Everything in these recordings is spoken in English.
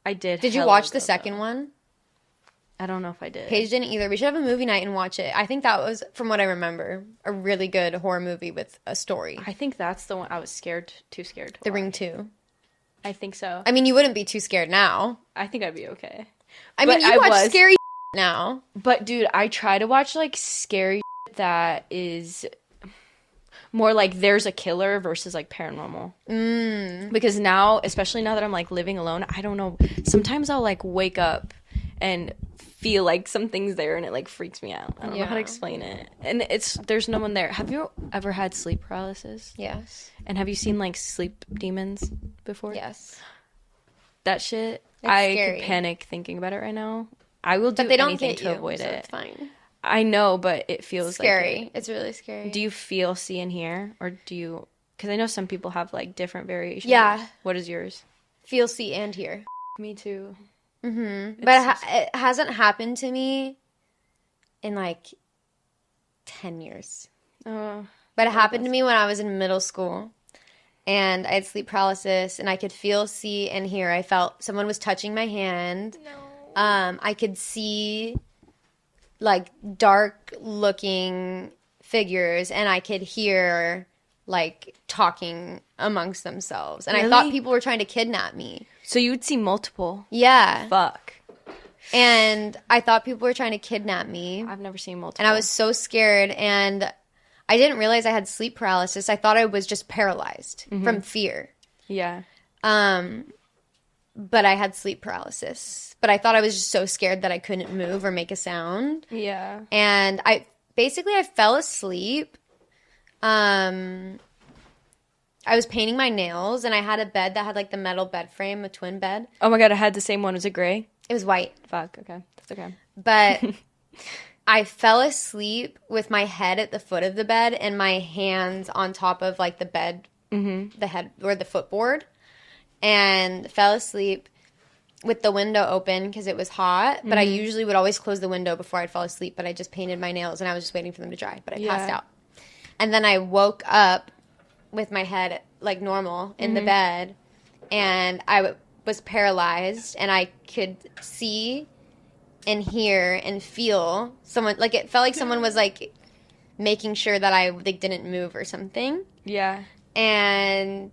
I did. Did you watch the second one? I don't know if I did. Paige didn't either. We should have a movie night and watch it. I think that was, from what I remember, a really good horror movie with a story. I think that's the one I was too scared to The watch. Ring 2. I think so. I mean, you wouldn't be too scared now. I think I'd be okay. I mean, you watch scary now. But, dude, I try to watch, like, scary that is more like there's a killer versus, like, paranormal. Because now, especially now that I'm, like, living alone, I don't know. Sometimes I'll, like, wake up and feel like something's there and it, like, freaks me out. I don't know how to explain it. And there's no one there. Have you ever had sleep paralysis? Yes. And have you seen, like, sleep demons before? Yes. That shit, It's I scary. could panic thinking about it right now. I will do But they don't anything get to you, avoid so it. it's fine. I know, but it feels Scary. like It's really scary. Do you feel, see, and hear? Or do you... Because I know some people have, like, different variations. Yeah. What is yours? Feel, see, and hear. Me too. But it hasn't happened to me in, like, 10 years. Oh. But it happened to me when I was in middle school. And I had sleep paralysis, and I could feel, see, and hear. I felt someone was touching my hand. No. I could see, like, dark-looking figures, and I could hear, like, talking amongst themselves. And I thought people were trying to kidnap me. So you would see multiple? Yeah. Fuck. And I thought people were trying to kidnap me. I've never seen multiple. And I was so scared, and I didn't realize I had sleep paralysis. I thought I was just paralyzed from fear. Yeah. But I had sleep paralysis. But I thought I was just so scared that I couldn't move or make a sound. Yeah. And I fell asleep. I was painting my nails, and I had a bed that had, like, the metal bed frame, a twin bed. Oh my god, I had the same one. Was it gray? It was white. Fuck, okay. That's okay. But I fell asleep with my head at the foot of the bed and my hands on top of, like, the bed, the head or the footboard, and fell asleep with the window open because it was hot. But I usually would always close the window before I'd fall asleep, but I just painted my nails and I was just waiting for them to dry. But I passed out. And then I woke up with my head, like, normal in the bed, and I was paralyzed, and I could see and hear and feel someone, like, it felt like someone was, like, making sure that I, like, didn't move or something. Yeah. And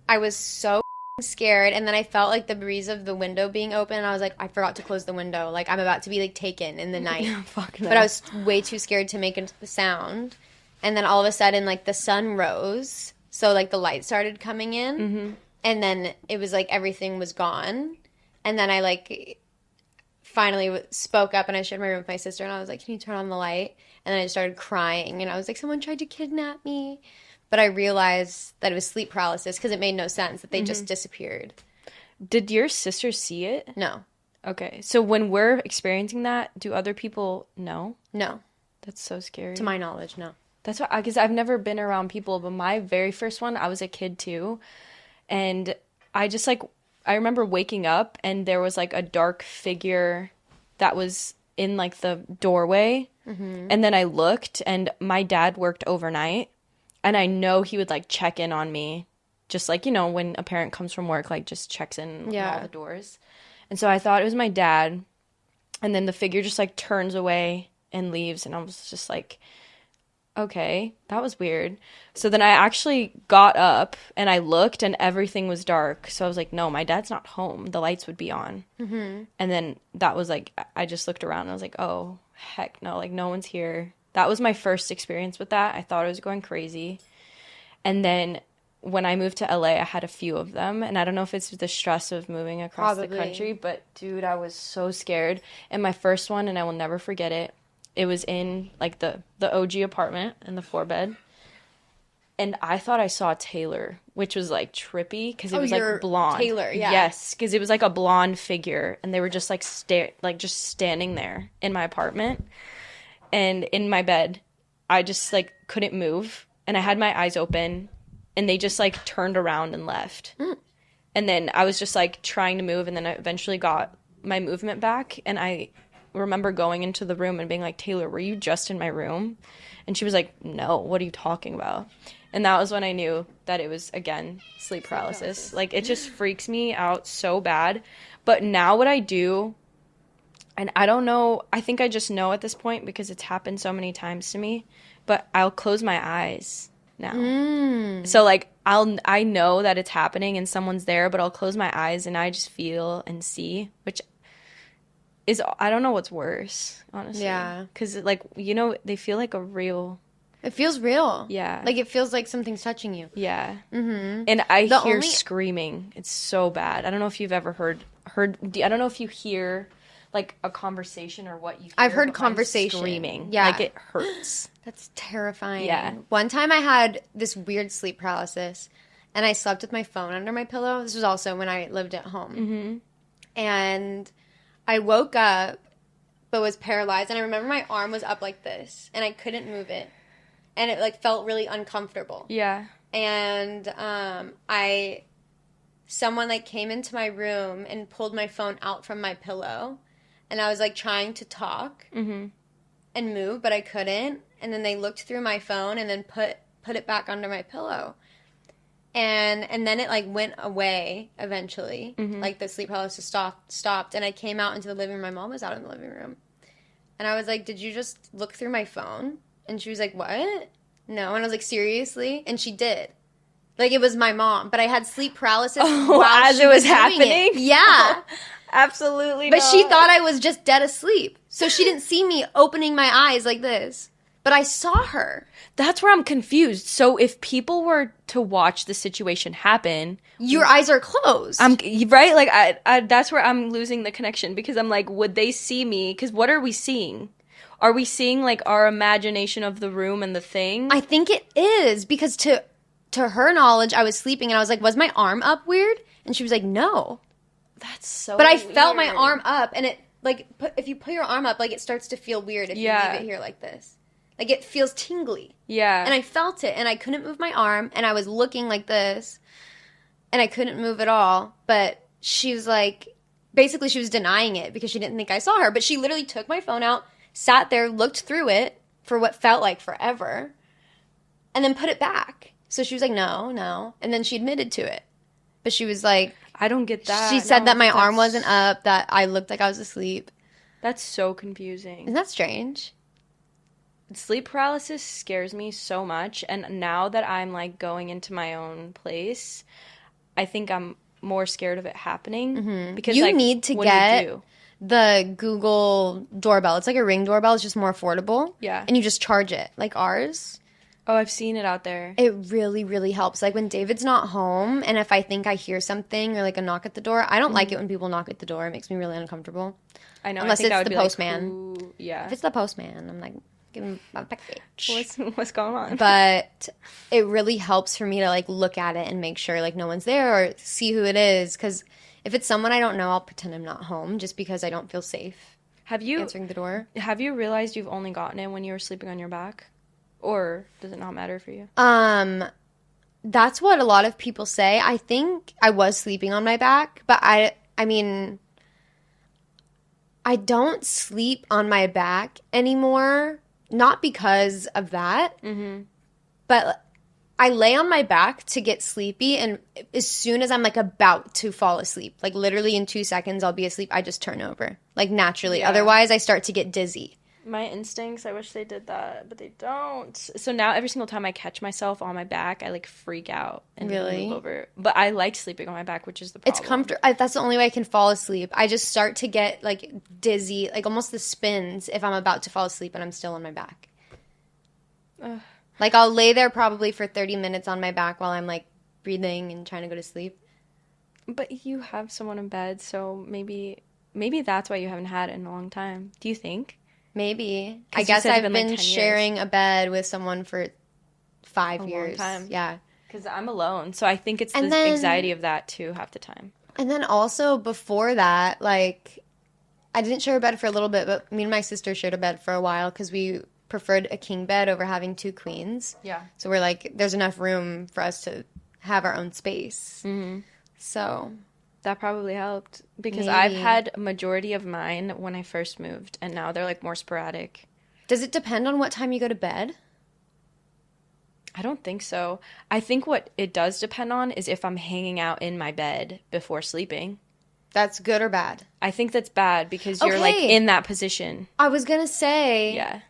I was so scared, and then I felt, like, the breeze of the window being open, and I was like, I forgot to close the window. Like, I'm about to be, like, taken in the night. Fuck no. But I was way too scared to make a sound. And then all of a sudden, like, the sun rose, so, like, the light started coming in, and then it was, like, everything was gone. And then I, like, finally spoke up, and I shared my room with my sister, and I was like, can you turn on the light? And then I just started crying, and I was like, someone tried to kidnap me. But I realized that it was sleep paralysis because it made no sense, that they just disappeared. Did your sister see it? No. Okay. So when we're experiencing that, do other people know? No. That's so scary. To my knowledge, no. That's why, because I've never been around people, but my very first one, I was a kid too. And I just, like, I remember waking up and there was, like, a dark figure that was in, like, the doorway. And then I looked, and my dad worked overnight. And I know he would, like, check in on me. Just, like, you know, when a parent comes from work, like, just checks in on all the doors. And so I thought it was my dad. And then the figure just, like, turns away and leaves. And I was just like, okay, that was weird. So then I actually got up and I looked and everything was dark. So I was like, no, my dad's not home. The lights would be on. And then that was like, I just looked around and I was like, oh, heck no, like, no one's here. That was my first experience with that. I thought I was going crazy. And then when I moved to LA, I had a few of them. And I don't know if it's the stress of moving across the country, but dude, I was so scared. And my first one, and I will never forget it, it was in, like, the OG apartment in the 4-bed. And I thought I saw Taylor, which was, like, trippy because it was, like, blonde. Taylor, yeah. Yes, because it was, like, a blonde figure. And they were just, like, just standing there in my apartment. And in my bed, I just, like, couldn't move. And I had my eyes open. And they just, like, turned around and left. And then I was just, like, trying to move. And then I eventually got my movement back. And I remember going into the room and being like, Taylor, were you just in my room? And she was like, no, what are you talking about? And that was when I knew that it was, again, sleep paralysis. Like, it just freaks me out so bad. But now what I do, and I don't know, I think I just know at this point because it's happened so many times to me, but I'll close my eyes now. So, like, I know that it's happening and someone's there, but I'll close my eyes and I just feel and see, which is, I don't know what's worse, honestly. Yeah. Because, like, you know, they feel like a real... It feels real. Yeah. Like, it feels like something's touching you. Yeah. Mm-hmm. And I hear screaming. It's so bad. I don't know if you've ever heard. I don't know if you hear, like, a conversation or what you hear. I've heard conversation. Screaming. Yeah. Like, it hurts. That's terrifying. Yeah. One time I had this weird sleep paralysis, and I slept with my phone under my pillow. This was also when I lived at home. Mm-hmm. And I woke up, but was paralyzed. And I remember my arm was up like this, and I couldn't move it. And it, like, felt really uncomfortable. Yeah. And someone, like, came into my room and pulled my phone out from my pillow. And I was, like, trying to talk and move, but I couldn't. And then they looked through my phone and then put it back under my pillow. And then it, like, went away eventually. Like, the sleep paralysis stopped. And I came out into the living room. My mom was out in the living room. And I was like, did you just look through my phone? And she was like, what? No. And I was like, seriously? And she did. Like, it was my mom. But I had sleep paralysis while as she it was doing happening? it. Yeah. Absolutely But not. she thought I was just dead asleep. So she didn't see me opening my eyes like this. But I saw her. That's where I'm confused. So if people were to watch the situation happen... Your eyes are closed. Right? Like, I that's where I'm losing the connection. Because I'm like, would they see me? Because what are we seeing? Are we seeing, like, our imagination of the room and the thing? I think it is. Because to her knowledge, I was sleeping and I was like, was my arm up weird? And she was like, no. That's so But I weird. felt my arm up and it, like, if you put your arm up, like, it starts to feel weird if you leave it here like this. Like, it feels tingly. Yeah. And I felt it and I couldn't move my arm and I was looking like this and I couldn't move at all. But she was like, basically she was denying it because she didn't think I saw her. But she literally took my phone out, sat there, looked through it for what felt like forever, and then put it back. So she was like, no. And then she admitted to it. But she was like... I don't get that. She said that my arm wasn't up, that I looked like I was asleep. That's so confusing. Isn't that strange? Sleep paralysis scares me so much. And now that I'm, like, going into my own place, I think I'm more scared of it happening. Mm-hmm. Because you like, need to get the Google doorbell. It's like a Ring doorbell. It's just more affordable. Yeah. And you just charge it, like ours. Oh, I've seen it out there. It really, really helps. Like, when David's not home, and if I think I hear something or, like, a knock at the door, I don't like it when people knock at the door. It makes me really uncomfortable. I know. Unless I think it's that would the postman. Like, yeah. If it's the postman, I'm like, give him a package. What's going on? But it really helps for me to, like, look at it and make sure, like, no one's there or see who it is. Because if it's someone I don't know, I'll pretend I'm not home just because I don't feel safe answering the door. Have you realized you've only gotten it when you were sleeping on your back? Or does it not matter for you? That's what a lot of people say. I think I was sleeping on my back, but I mean, I don't sleep on my back anymore, not because of that, but I lay on my back to get sleepy, and as soon as I'm, like, about to fall asleep, like, literally in 2 seconds I'll be asleep, I just turn over, like, naturally. Yeah. Otherwise, I start to get dizzy. My instincts, I wish they did that, but they don't. So now every single time I catch myself on my back, I, like, freak out and move over. But I like sleeping on my back, which is the problem. It's comfortable. That's the only way I can fall asleep. I just start to get, like, dizzy, like, almost the spins if I'm about to fall asleep and I'm still on my back. Ugh. Like, I'll lay there probably for 30 minutes on my back while I'm, like, breathing and trying to go to sleep. But you have someone in bed, so maybe that's why you haven't had it in a long time. Do you think? Maybe. I guess I've been sharing a bed with someone for 5 years. Long time. Yeah. Because I'm alone, so I think it's the anxiety of that too half the time. And then also before that, like, I didn't share a bed for a little bit, but me and my sister shared a bed for a while because we preferred a king bed over having 2 queens. Yeah. So we're like, there's enough room for us to have our own space. Mm-hmm. So That probably helped because Maybe. I've had a majority of mine when I first moved, and now they're like more sporadic. Does it depend on what time you go to bed? I don't think so. I think what it does depend on is if I'm hanging out in my bed before sleeping. That's good or bad? I think that's bad because you're like in that position. I was going to say, Yeah.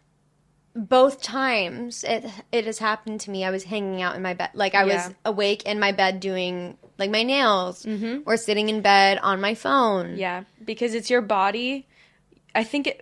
both times it has happened to me. I was hanging out in my bed. Like I was awake in my bed doing like my nails or sitting in bed on my phone. Yeah, because it's your body. I think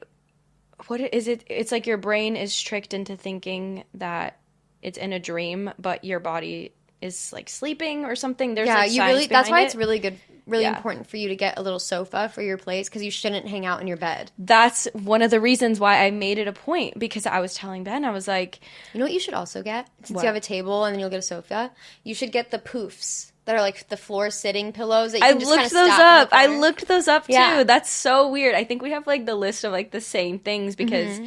it's like your brain is tricked into thinking that it's in a dream, but your body is like sleeping or something. There's like science that's why behind it's really good, really important for you to get a little sofa for your place because you shouldn't hang out in your bed. That's one of the reasons why I made it a point, because I was telling Ben, I was like, you know what you should also get? Since you have a table and then you'll get a sofa, you should get the poofs that are like the floor sitting pillows that you can just kind of stack in the corner. I looked those up too. That's so weird. I think we have like the list of like the same things because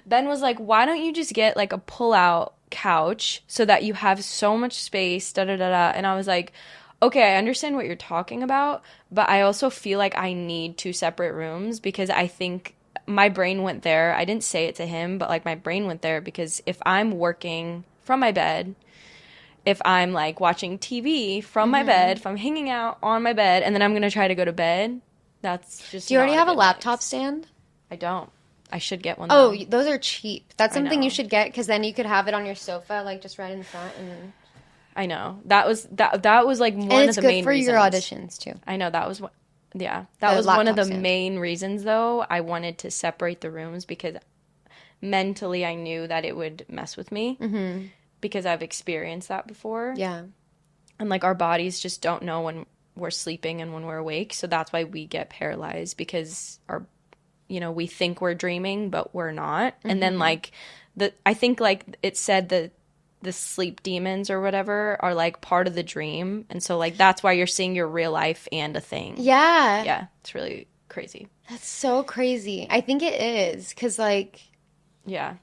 Ben was like, why don't you just get like a pull-out couch so that you have so much space, da da da da. And I was like, okay, I understand what you're talking about, but I also feel like I need 2 separate rooms because I think my brain went there. I didn't say it to him, but like my brain went there because if I'm working from my bed, if I'm like watching TV from my bed, if I'm hanging out on my bed, and then I'm going to try to go to bed, that's just. Do you already have a laptop stand? I don't. I should get one. Oh, those are cheap. That's something you should get because then you could have it on your sofa, like just right in front. And I know that was like one of the main reasons. And it's good for your auditions too. I know that was what. Yeah, that was one of the main reasons. Though I wanted to separate the rooms because mentally I knew that it would mess with me because I've experienced that before. Yeah, and like our bodies just don't know when we're sleeping and when we're awake, so that's why we get paralyzed because we think we're dreaming, but we're not. And then like I think like it said that the sleep demons or whatever are like part of the dream. And so like, that's why you're seeing your real life and a thing. Yeah. Yeah. It's really crazy. That's so crazy. I think it is. 'Cause like, yeah,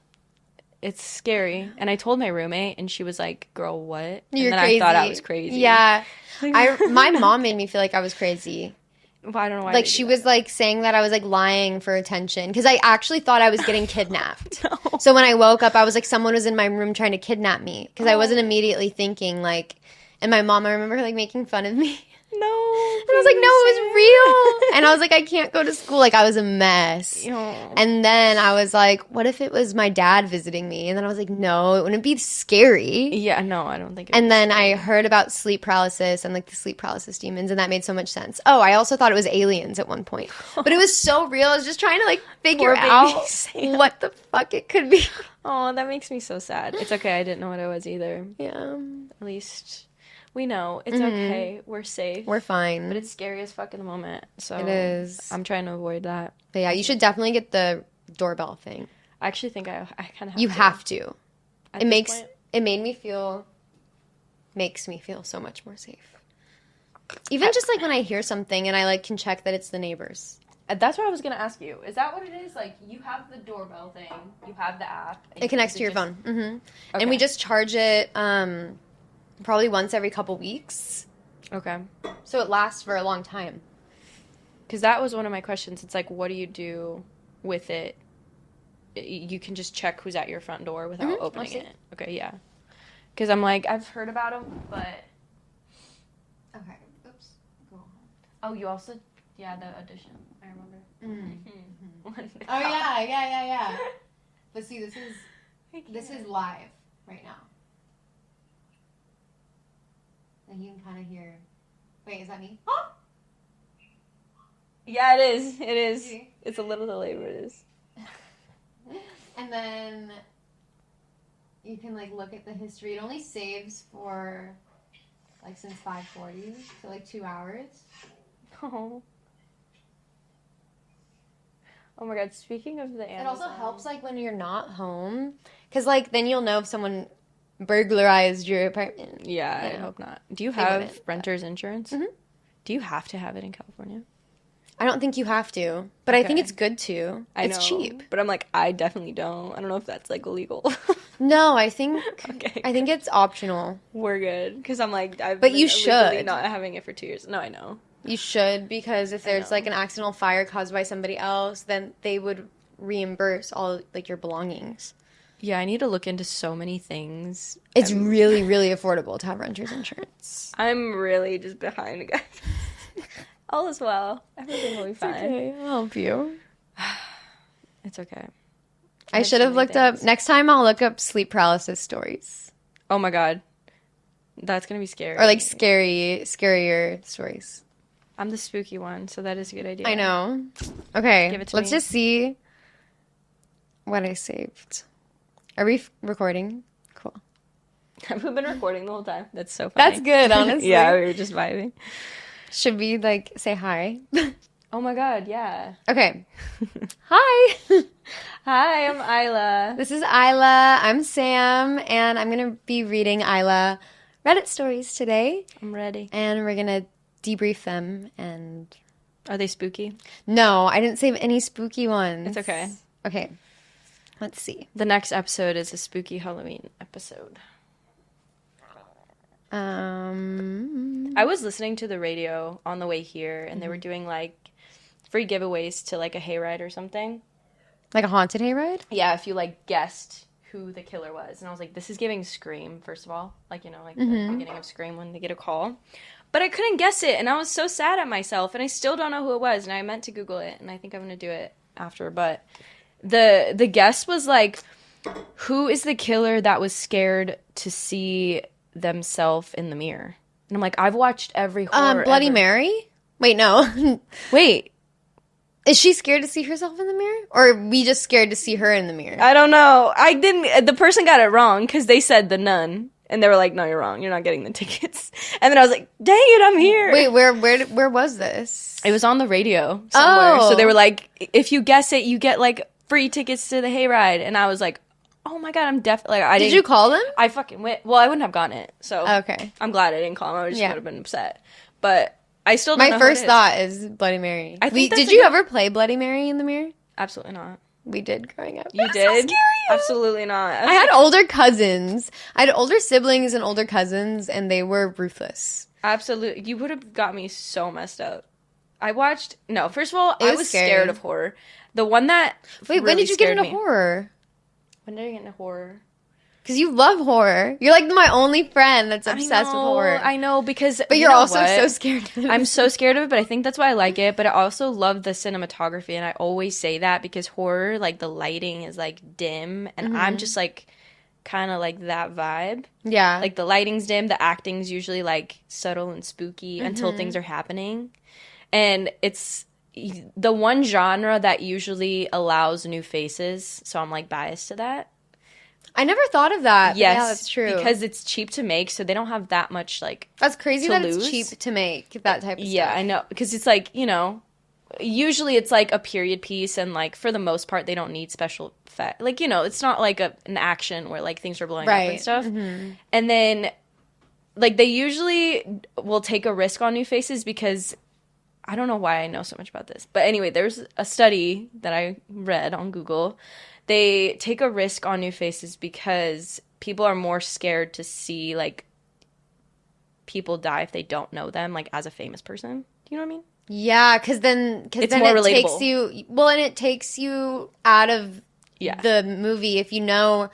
it's scary. And I told my roommate and she was like, girl, what? And You're then crazy. I thought I was crazy. Yeah. My mom made me feel like I was crazy. I don't know why. Like she was like saying that I was like lying for attention because I actually thought I was getting kidnapped. No. So when I woke up, I was like, someone was in my room trying to kidnap me because I wasn't immediately thinking like. And my mom, I remember her like making fun of me. No. And I was like, no, it was real. And I was like, I can't go to school. Like I was a mess. Oh. And then I was like, what if it was my dad visiting me? And then I was like, no, it wouldn't be scary. Yeah, no, I don't think it And then I heard about sleep paralysis and like the sleep paralysis demons, and that made so much sense. Oh, I also thought it was aliens at one point. But it was so real. I was just trying to like figure out what the fuck it could be. Oh, that makes me so sad. It's okay. I didn't know what it was either. Yeah. At least we know. It's okay. We're safe. We're fine. But it's scary as fuck in the moment. So it is. I'm trying to avoid that. But yeah, you should definitely get the doorbell thing. I actually think I kind of have You to. have to. At It this point. makes me feel so much more safe. Even just like when I hear something and I like can check that it's the neighbors. That's what I was going to ask you. Is that what it is? Like, you have the doorbell thing. You have the app. It connects to your phone. Mm-hmm. Okay. And we just charge it probably once every couple weeks. Okay. So it lasts for a long time. Because that was one of my questions. It's like, what do you do with it? You can just check who's at your front door without opening it. Okay, yeah. Because I'm like, I've heard about them, but... Okay. Oops. Go. Oh, you also... Yeah, the audition. I remember. Mm-hmm. Oh, yeah. But see, this is live right now. And you can kind of hear... Wait, is that me? Huh? Yeah, it is. It is. See? It's a little delayed, but it is. And then you can like look at the history. It only saves for like since 5:40, so like 2 hours. Oh. Oh my god, speaking of the Amazon. It also helps like when you're not home, because like then you'll know if someone burglarized your apartment. Yeah, I hope not. Do you have renter's insurance? Mm-hmm. Do you have to have it in California? I don't think you have to, but I think it's good to. It's cheap. But I'm like, I definitely don't. I don't know if that's like illegal. No, I think Okay. it's optional. We're good. Because I'm like, But you should. not having it for 2 years. No, I know. You should, because if there's like an accidental fire caused by somebody else, then they would reimburse all like your belongings. Yeah, I need to look into so many things. It's really, really affordable to have renter's insurance. I'm really just behind, guys. All is well. Everything will be fine. Okay, I'll help you. It's okay. I should have looked up. Next time, I'll look up sleep paralysis stories. Oh my god, that's gonna be scary. Or like scarier stories. I'm the spooky one, so that is a good idea. I know. Okay, Give it to let's me. just see what I saved. Are we recording? Cool. Have we been recording the whole time? That's so funny. That's good, honestly. Yeah, we were just vibing. Should we like say hi? Oh my god, yeah. Okay. Hi. Hi, I'm Ajla. This is Ajla. I'm Sam, and I'm gonna be reading Ajla Reddit stories today, I'm ready. and we're gonna debrief them. And Are they spooky? no, I didn't save any spooky ones. It's okay. Okay. Let's see. The next episode is a spooky Halloween episode. I was listening to the radio on the way here, and they were doing like free giveaways to like a hayride or something. Like a haunted hayride? Yeah, if you like guessed who the killer was. And I was like, this is giving Scream, first of all. Like, you know, like the beginning of Scream when they get a call. But I couldn't guess it, and I was so sad at myself, and I still don't know who it was, and I meant to Google it, and I think I'm going to do it after. But the guess was like, who is the killer that was scared to see themselves in the mirror? And I'm like, I've watched every horror Bloody ever. Mary? Wait, no. Wait, Is she scared to see herself in the mirror? Or are we just scared to see her in the mirror? I don't know. I didn't. The person got it wrong because they said the nun, and they were like, "No, you're wrong. You're not getting the tickets." And then I was like, "Dang it, I'm here." Wait, where was this? It was on the radio somewhere. Oh. So they were like, "If you guess it, you get like free tickets to the hayride." And I was like, "Oh my god, I'm definitely." Like, Did you call them? I fucking went. Well, I wouldn't have gotten it. So Okay. I'm glad I didn't call them. I just Yeah. would have been upset. But I still don't know My who it first is. thought is Bloody Mary. I think that's Did a you good- ever play Bloody Mary in the mirror? Absolutely not. We did growing up. You It was did? so scary. Absolutely not. I had older cousins. I had older siblings and older cousins, and they were ruthless. Absolutely. You would have got me so messed up. I watched... No, first of all, It I was was scary. scared of horror. The one that Wait, when really did you get scared into me- horror? When did I get into horror? Because you love horror. You're like my only friend that's obsessed with horror. I know, because... But you you're know also what? so scared of it. I'm so scared of it, but I think that's why I like it. But I also love the cinematography, and I always say that because horror, like, the lighting is, like, dim, and I'm just, like, kind of like that vibe. Yeah. Like, the lighting's dim, the acting's usually, like, subtle and spooky until things are happening. And it's the one genre that usually allows new faces, so I'm, like, biased to that. I never thought of that. Yes, Yeah, that's true. because it's cheap to make, so they don't have that much, like... That's crazy to that lose. it's cheap to make that type of Yeah, stuff. I know. Because it's like, you know, usually it's like a period piece, and like for the most part, they don't need special effect. Like, you know, it's not like an action where like things are blowing up and Right. stuff. And then, like, they usually will take a risk on new faces because I don't know why I know so much about this. But anyway, there's a study that I read on Google. They take a risk on new faces because people are more scared to see like people die if they don't know them, like as a famous person. Do you know what I mean? Yeah, because then It's then more it takes relatable. you and it takes you out of Yeah. the movie if you know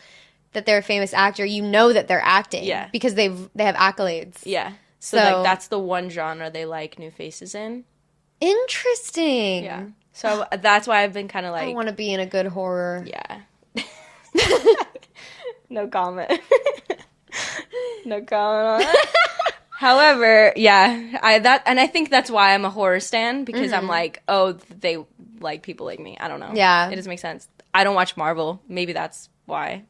that they're a famous actor. You know that they're acting, Yeah. because they have accolades. Yeah. So So- like that's the one genre they like new faces in. Interesting. Yeah. So that's why I've been kind of I like, want to be in a good horror. yeah. No comment. No comment on that. However, yeah, I think that's why I'm a horror stan, because I'm like, oh, they like people like me. I don't know. Yeah. It doesn't make sense. I don't watch Marvel. Maybe that's why.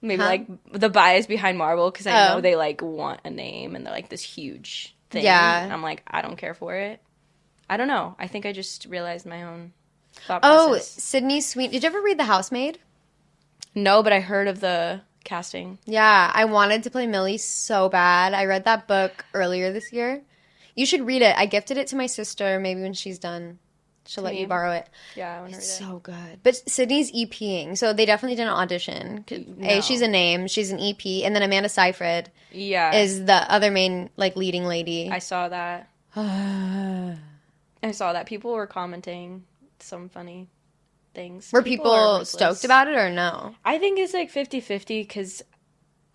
Maybe Huh? like the bias behind Marvel, because I Oh. know they like want a name and they're like this huge thing. Yeah. And I'm like, I don't care for it. I don't know. I think I just realized my own thought Oh, process. Sydney Sweeney. Did you ever read The Housemaid? No, but I heard of the casting. Yeah, I wanted to play Millie so bad. I read that book earlier this year. You should read it. I gifted it to my sister. Maybe when she's done, she'll let me? you borrow it. Yeah, I want to read It's it. so good. But Sydney's EPing, so they definitely didn't audition. No. She's a name. She's an EP, and then Amanda Seyfried Yeah. is the other main leading lady. I saw that. I saw that people were commenting some funny things. Were people stoked about it or no? I think it's like 50-50 because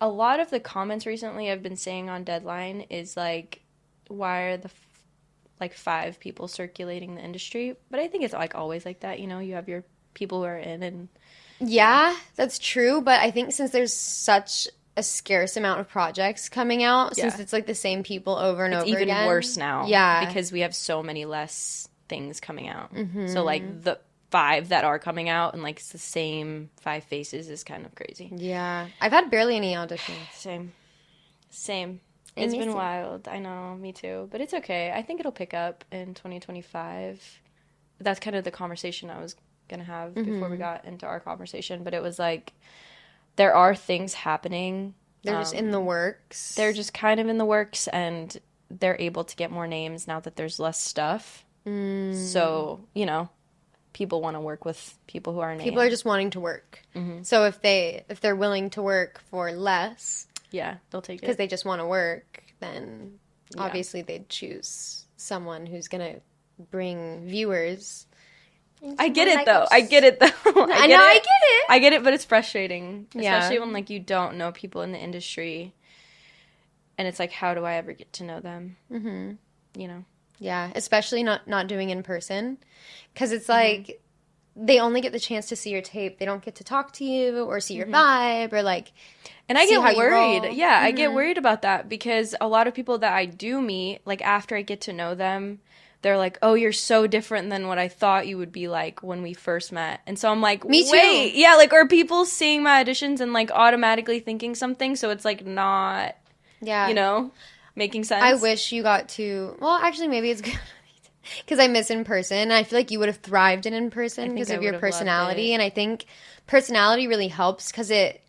a lot of the comments recently I've been saying on Deadline is like, why are the like 5 people circulating the industry? But I think it's like always like that, you know, you have your people who are in and... Yeah, that's true. But I think since there's such a scarce amount of projects coming out, since it's like the same people over and over again. It's even worse now. Yeah. Because we have so many less things coming out. Mm-hmm. So like the 5 that are coming out and like it's the same 5 faces is kind of crazy. Yeah. I've had barely any auditions. Same. It's been wild. I know, me too. But it's okay. I think it'll pick up in 2025. That's kind of the conversation I was going to have before we got into our conversation. But it was like, there are things happening. They're just in the works. They're just kind of in the works, and they're able to get more names now that there's less stuff. So, you know, people want to work with people who are named. People are just wanting to work. Mm-hmm. So if they're willing to work for less... Yeah, they'll take it. Because they just want to work, then obviously they'd choose someone who's going to bring viewers. I get it, though. I get it. I get it, but it's frustrating. Especially when, like, you don't know people in the industry. And it's like, how do I ever get to know them? Mm-hmm. You know? Yeah, especially not doing in person. Because it's like... They only get the chance to see your tape. They don't get to talk to you or see your vibe or like. And I get worried. Yeah, I get worried about that because a lot of people that I do meet, like after I get to know them, they're like, "Oh, you're so different than what I thought you would be like when we first met." And so I'm like, Me too. Wait, yeah, like are people seeing my auditions and like automatically thinking something? So it's like not, you know, making sense. I wish you got to. Well, actually, maybe it's good. Because I miss in person. I feel like you would have thrived in person because of your personality. And I think personality really helps because it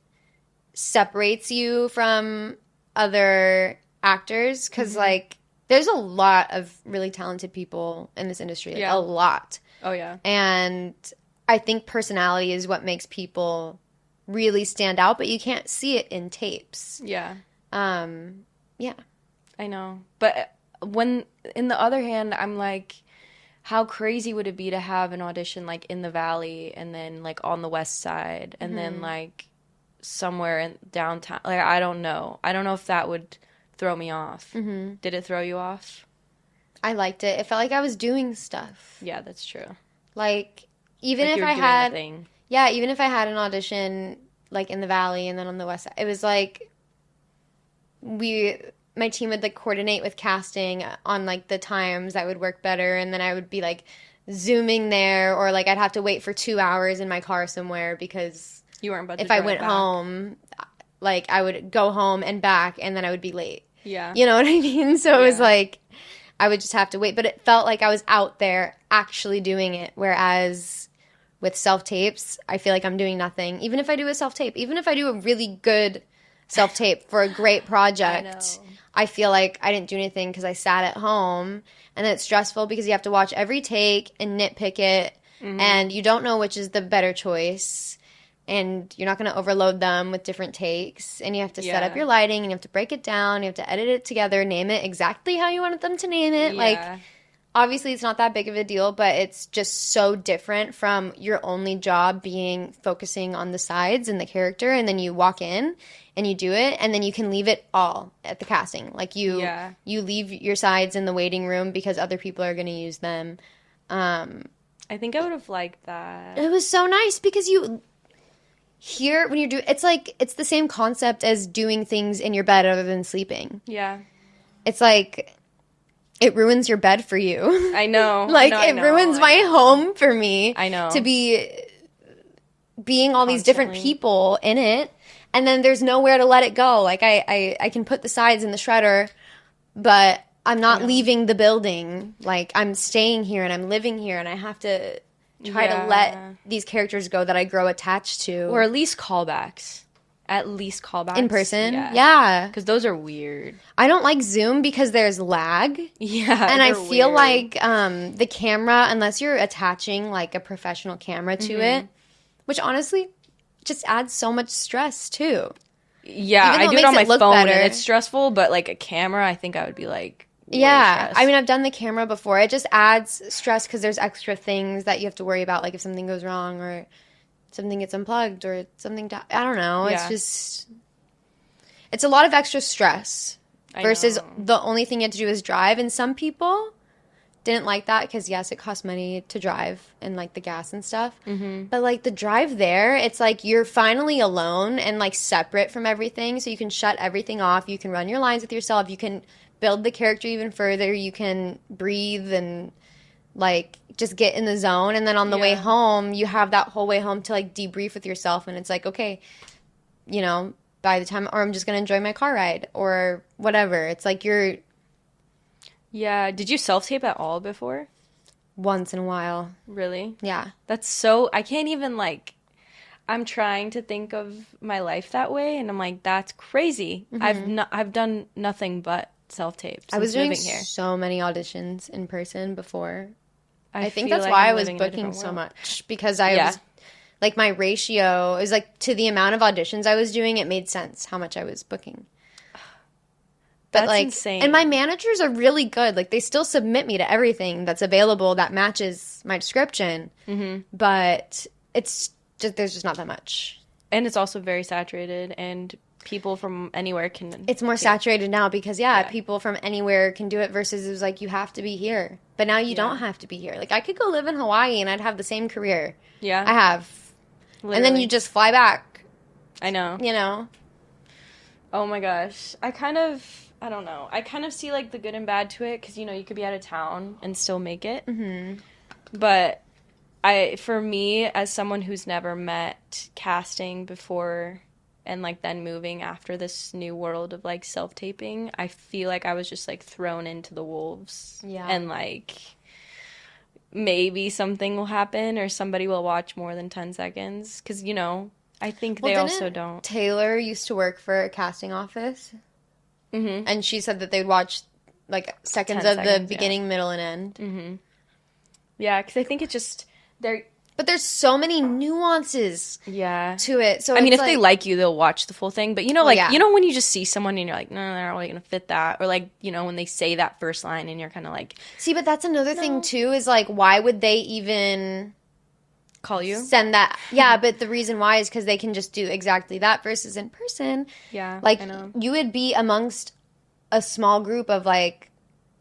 separates you from other actors. Because, like, there's a lot of really talented people in this industry. Like, a lot. Oh, yeah. And I think personality is what makes people really stand out. But you can't see it in tapes. Yeah. Yeah. I know. But... When, in the other hand, I'm like, how crazy would it be to have an audition, like, in the Valley and then, like, on the West Side and then, like, somewhere in downtown? Like, I don't know. I don't know if that would throw me off. Mm-hmm. Did it throw you off? I liked it. It felt like I was doing stuff. Yeah, that's true. Like, even if I had... Yeah, even if I had an audition, like, in the Valley and then on the West Side, it was like... My team would, like, coordinate with casting on, like, the times that would work better, and then I would be, like, Zooming there, or, like, I'd have to wait for 2 hours in my car somewhere because you weren't about to if I went home, like, I would go home and back, and then I would be late. Yeah. You know what I mean? So it was, like, I would just have to wait, but it felt like I was out there actually doing it, whereas with self-tapes, I feel like I'm doing nothing. Even if I do a self-tape, even if I do a really good self-tape for a great project... I feel like I didn't do anything because I sat at home, and then it's stressful because you have to watch every take and nitpick it, and you don't know which is the better choice, and you're not going to overload them with different takes, and you have to set up your lighting, and you have to break it down, you have to edit it together, name it exactly how you wanted them to name it. Like, obviously it's not that big of a deal, but it's just so different from your only job being focusing on the sides and the character, and then you walk in and you do it, and then you can leave it all at the casting. Like, you leave your sides in the waiting room because other people are going to use them. I think I would have liked that. It was so nice because you hear when you're doing... It's like, it's the same concept as doing things in your bed other than sleeping. Yeah. It's like... It ruins your bed for you. I know. Like, it ruins my home for me. I know. To be being all these different people in it. And then there's nowhere to let it go. Like, I can put the sides in the shredder, but I'm not leaving the building. Like, I'm staying here and I'm living here, and I have to try to let these characters go that I grow attached to. Or at least callbacks. In person? Yeah. Because those are weird. I don't like Zoom because there's lag. Yeah. And I feel like the camera, unless you're attaching, like, a professional camera to it, which honestly just adds so much stress, too. Yeah, I do it on my phone, and it's stressful, but, like, a camera, I think I would be like, Yeah. stressed. I mean, I've done the camera before. It just adds stress because there's extra things that you have to worry about, like if something goes wrong or something gets unplugged or something, I don't know. Yeah. It's just, it's a lot of extra stress versus the only thing you have to do is drive. And some people didn't like that because, yes, it costs money to drive and, like, the gas and stuff. Mm-hmm. But, like, the drive there, it's like you're finally alone and, like, separate from everything. So you can shut everything off. You can run your lines with yourself. You can build the character even further. You can breathe and, like, just get in the zone. And then on the way home, you have that whole way home to, like, debrief with yourself. And it's like, okay, you know, by the time, or I'm just going to enjoy my car ride or whatever. It's like you're... Yeah. Did you self-tape at all before? Once in a while. Really? Yeah. That's so... I can't even, like... I'm trying to think of my life that way, and I'm like, that's crazy. Mm-hmm. I've done nothing but self-tape since I was doing moving here. so many auditions in person before. I think feel that's like why I'm I was living in a booking different so world. much. Because I was... Like, my ratio is, like, to the amount of auditions I was doing, it made sense how much I was booking. But, That's like, insane. And my managers are really good. Like, they still submit me to everything that's available that matches my description. Mm-hmm. But it's just, there's just not that much. And it's also very saturated, and people from anywhere can... It's more saturated now because, people from anywhere can do it versus it was like, you have to be here. But now you don't have to be here. Like, I could go live in Hawaii and I'd have the same career. Yeah. I have. Literally. And then you just fly back. I know. You know? Oh my gosh. I don't know. I kind of see, like, the good and bad to it because, you know, you could be out of town and still make it. Mm-hmm. But for me, as someone who's never met casting before and, like, then moving after this new world of, like, self-taping, I feel like I was just, like, thrown into the wolves. Yeah. And, like, maybe something will happen or somebody will watch more than 10 seconds because, you know, I think they also don't. Taylor used to work for a casting office. Mm-hmm. And she said that they'd watch, like, seconds of the beginning, middle, and end. Mm-hmm. Yeah, because I think it's just... But there's so many nuances to it. So I mean, if they like you, they'll watch the full thing. But, you know, like, you know when you just see someone and you're like, no, they're not really going to fit that. Or, like, you know, when they say that first line and you're kind of like... See, but that's another thing, too, is, like, why would they even... Call you? Send that. Yeah, but the reason why is because they can just do exactly that versus in person. Yeah, like, I know. You would be amongst a small group of, like,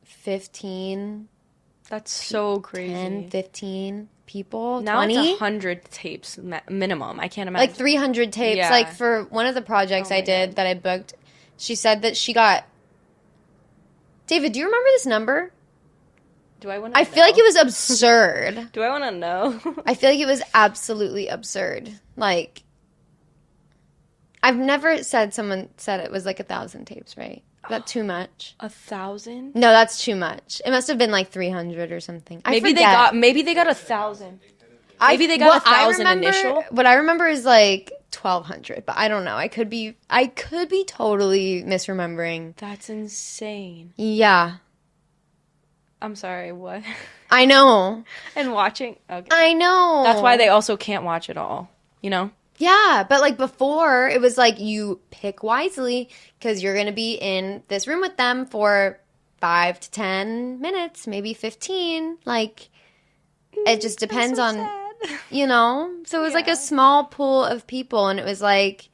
15... That's so crazy. 10, 15 people, now 20? It's 100 tapes minimum. I can't imagine. Like 300 tapes. Yeah. Like for one of the projects I did that I booked, she said that she got... David, do you remember this number? Do I want to I feel like it was absurd. Do I want to know? I feel like it was absolutely absurd. Like, I've never said someone said it was like 1,000 tapes, right? Is that too much? 1,000? No, that's too much. It must have been like 300 or something. Maybe they got 1,000. Maybe they got 1,000 initial. What I remember is like 1,200, but I don't know. I could be totally misremembering. That's insane. Yeah. I'm sorry, what? I know. And watching? Okay. I know. That's why they also can't watch it all, you know? Yeah, but like before, it was like you pick wisely because you're going to be in this room with them for 5 to 10 minutes, maybe 15. Like, it just depends on, you know? So it was like a small pool of people, and it was like,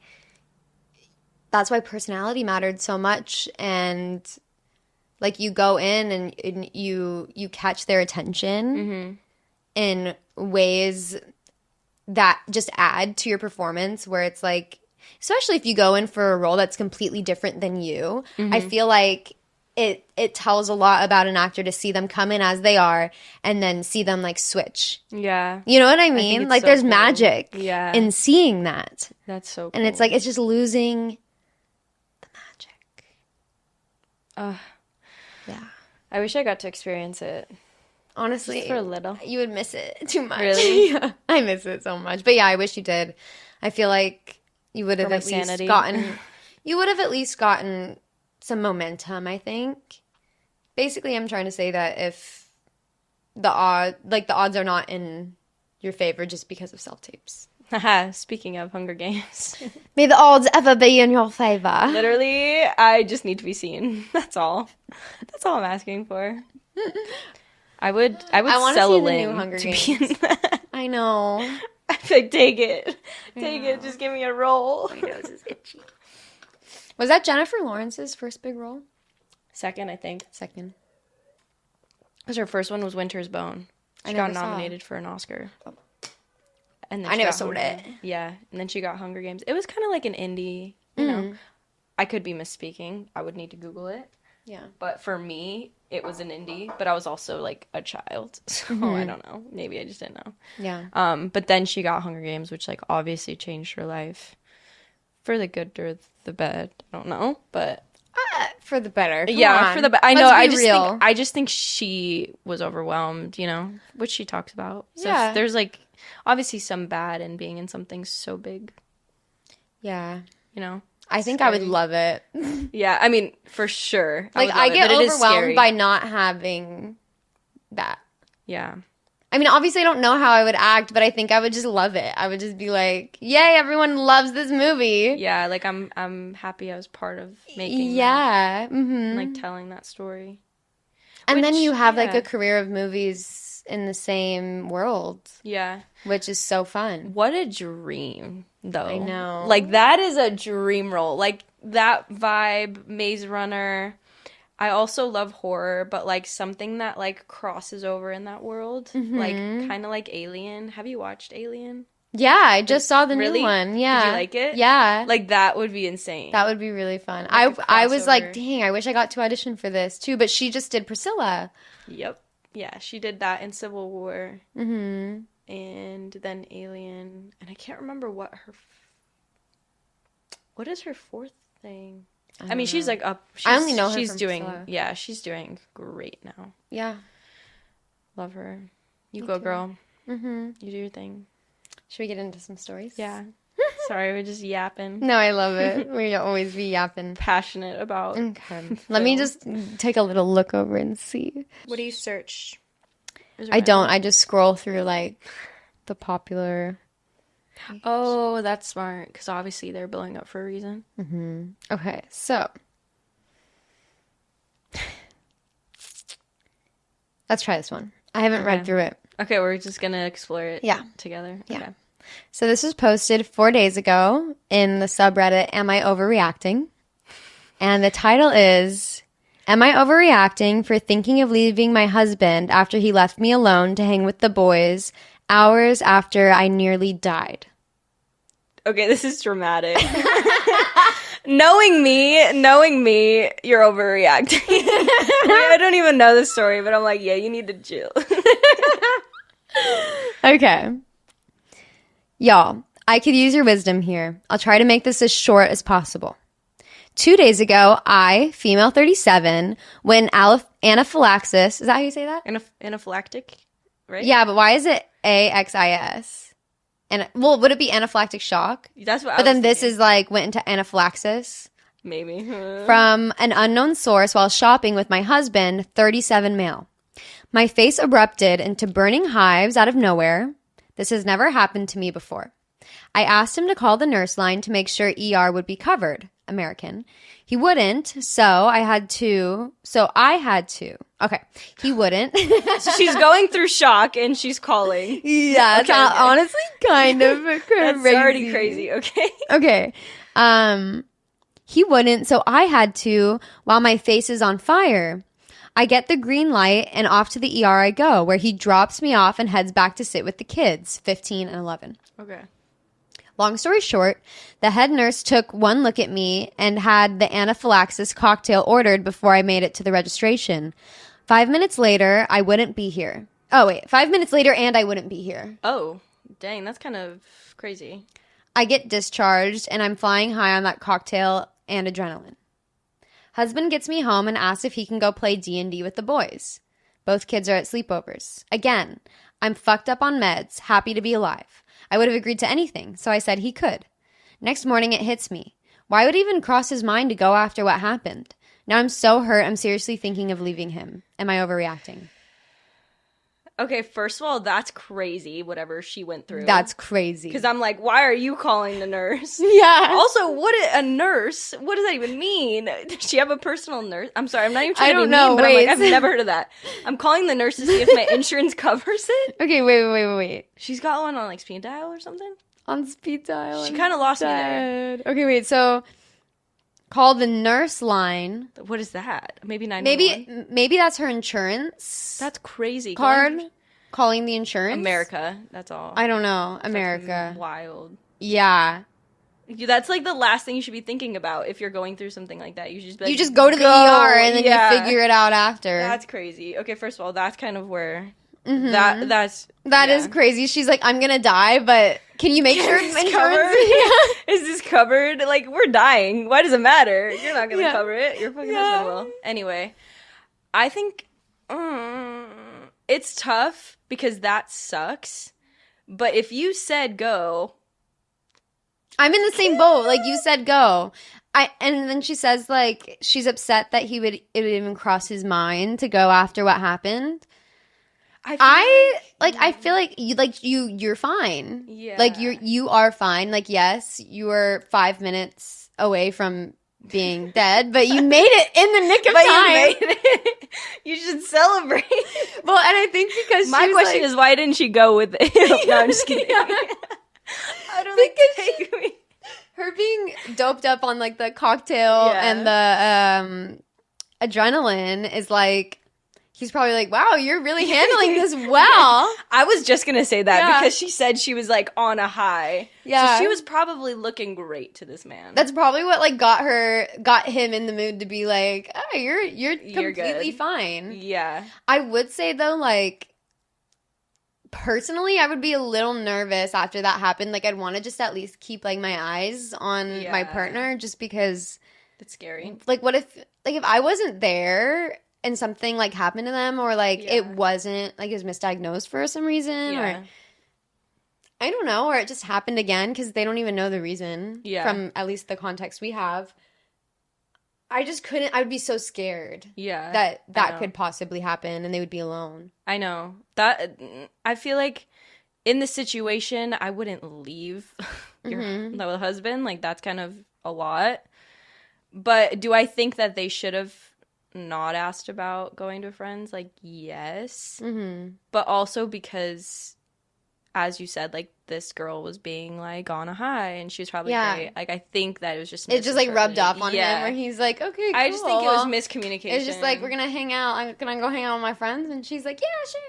that's why personality mattered so much. And like you go in and you catch their attention in ways that just add to your performance, where it's like, especially if you go in for a role that's completely different than you, I feel like it tells a lot about an actor to see them come in as they are and then see them like switch. Yeah. You know what I mean? Like, there's magic in seeing that. That's so cool. And it's like, it's just losing the magic. Yeah. I wish I got to experience it. Honestly, just for a little. You would miss it too much. Really? Yeah, I miss it so much. But yeah, I wish you did. I feel like you would have at least gotten some momentum, I think. Basically, I'm trying to say that if the odds are not in your favor just because of self-tapes. Haha, speaking of Hunger Games. May the odds ever be in your favor. Literally, I just need to be seen. That's all. That's all I'm asking for. I would sell a limb Hunger to Games. be in that. I know. I'd be like, take it. Take it. Just give me a role. My nose is itchy. Was that Jennifer Lawrence's first big role? Second, I think. Second. Because her first one was Winter's Bone. She got nominated for an Oscar. And then I never saw it. Yeah, and then she got Hunger Games. It was kind of like an indie, you know. I could be misspeaking. I would need to Google it. Yeah. But for me, it was an indie, but I was also like a child. So I don't know. Maybe I just didn't know. Yeah. But then she got Hunger Games, which like obviously changed her life. For the good or the bad. I don't know, but for the better. Come yeah, on. for the bad. I know. Let's I just think she was overwhelmed, you know, which she talks about. So yeah. there's like obviously some bad in being in something so big. Yeah. You know? I think I would love it. Yeah, I mean, for sure. Like, I get overwhelmed by not having that. Yeah. I mean, obviously I don't know how I would act, but I think I would just love it. I would just be like, yay, everyone loves this movie. Yeah, like I'm happy I was part of making that. Mm-hmm. Like telling that story. And then you have like a career of movies in the same world. Yeah. Which is so fun. What a dream, though. I know. Like, that is a dream role. Like, that vibe, Maze Runner. I also love horror, but, like, something that, like, crosses over in that world. Like, kind of like Alien. Have you watched Alien? Yeah, I just saw the new one. Yeah. Did you like it? Yeah. Like, that would be insane. That would be really fun. Like I was like, dang, I wish I got to audition for this, too. But she just did Priscilla. Yep. Yeah, she did that in Civil War. Mm-hmm. And then Alien. And I can't remember what is her fourth thing? I mean, she's like up. I only know her she's from doing, Priscilla. yeah, she's doing great now. Yeah. Love her. You go, girl. Mm-hmm. You do your thing. Should we get into some stories? Yeah. Sorry, we're just yapping. No, I love it. We always be yapping. Passionate about. Okay. Let me just take a little look over and see. What do you search? I don't. I just scroll through like the popular. Oh, that's smart. Because obviously they're blowing up for a reason. Mm-hmm. Okay, so let's try this one. I haven't read through it. Okay, we're just gonna explore it. Together. Yeah. Okay. So this was posted 4 days ago in the subreddit Am I Overreacting? And the title is, Am I overreacting for thinking of leaving my husband after he left me alone to hang with the boys hours after I nearly died? Okay, this is dramatic. Knowing me, you're overreacting. I don't even know the story, but I'm like, yeah, you need to chill. Okay. Y'all, I could use your wisdom here. I'll try to make this as short as possible. 2 days ago, I, female 37, when anaphylaxis, is that how you say that? Anaphylactic, right? Yeah, but why is it AXIS? And well, would it be anaphylactic shock? That's what. But then this is like went into anaphylaxis. Maybe. From an unknown source while shopping with my husband, 37 male. My face erupted into burning hives out of nowhere. This has never happened to me before. I asked him to call the nurse line to make sure ER would be covered. American. He wouldn't, so I had to. Okay, he wouldn't. So she's going through shock and she's calling. Yeah, it's honestly kind of crazy. That's already crazy, okay? Okay. He wouldn't, so I had to while my face is on fire. I get the green light and off to the ER I go, where he drops me off and heads back to sit with the kids, 15 and 11. Okay. Long story short, the head nurse took one look at me and had the anaphylaxis cocktail ordered before I made it to the registration. 5 minutes later, I wouldn't be here. 5 minutes later and I wouldn't be here. Oh, dang, that's kind of crazy. I get discharged and I'm flying high on that cocktail and adrenaline. Husband gets me home and asks if he can go play D&D with the boys. Both kids are at sleepovers. Again, I'm fucked up on meds, happy to be alive. I would have agreed to anything, so I said he could. Next morning, it hits me. Why would it even cross his mind to go after what happened? Now I'm so hurt, I'm seriously thinking of leaving him. Am I overreacting? Okay, first of all, that's crazy, whatever she went through. That's crazy. Because I'm like, why are you calling the nurse? Yeah. Also, a nurse? What does that even mean? Does she have a personal nurse? I'm sorry, I'm not even trying to be mean, but I'm like, I've never heard of that. I'm calling the nurse to see if my insurance covers it. Okay, wait. She's got one on, like, speed dial or something? On speed dial. She kind of lost me there. Okay, wait, so call the nurse line. What is that? Maybe 911? Maybe that's her insurance. That's crazy. Card. Calling the insurance. America. That's all. I don't know. America. That's wild. Yeah. That's like the last thing you should be thinking about if you're going through something like that. You should just be like, you just go to the ER and then you figure it out after. That's crazy. Okay, first of all, that's kind of where that is crazy. She's like, I'm gonna die, but can you make sure it's covered? Is this covered? Like, we're dying. Why does it matter? You're not gonna cover it. Your fucking husband will. Anyway, I think it's tough because that sucks. But if you said go, I'm in the same boat. Like, you said go. And then she says, like, she's upset that it would even cross his mind to go after what happened. I feel like you're fine. Yeah. Like, you are fine. Like, yes, you were 5 minutes away from being dead, but you made it in the nick of time. You made it. You should celebrate. Well, and I think because my question is, why didn't she go with it? No, I'm just kidding. I don't think me. Her being doped up on, like, the cocktail and the adrenaline is like, he's probably like, wow, you're really handling this well. I was just going to say that because she said she was, like, on a high. Yeah. So she was probably looking great to this man. That's probably what, like, got him in the mood to be like, oh, you're completely fine. Yeah. I would say, though, like, personally, I would be a little nervous after that happened. Like, I'd want to just at least keep, like, my eyes on my partner just because. It's scary. Like, what if I wasn't there and something, like, happened to them, or, like, it wasn't, like, it was misdiagnosed for some reason, or I don't know, or it just happened again because they don't even know the reason from at least the context we have. I just couldn't. I would be so scared that could possibly happen and they would be alone. I know. That I feel like in this situation, I wouldn't leave your husband. Like, that's kind of a lot. But do I think that they should have not asked about going to friends? Like, yes. But also because, as you said, like, this girl was being, like, on a high and she was probably great. Like, I think that it was just it just, like, rubbed off on him where he's like, okay, cool. I just think it was miscommunication. It's just like, we're gonna hang out. I'm gonna go hang out with my friends, and she's like, yeah, sure.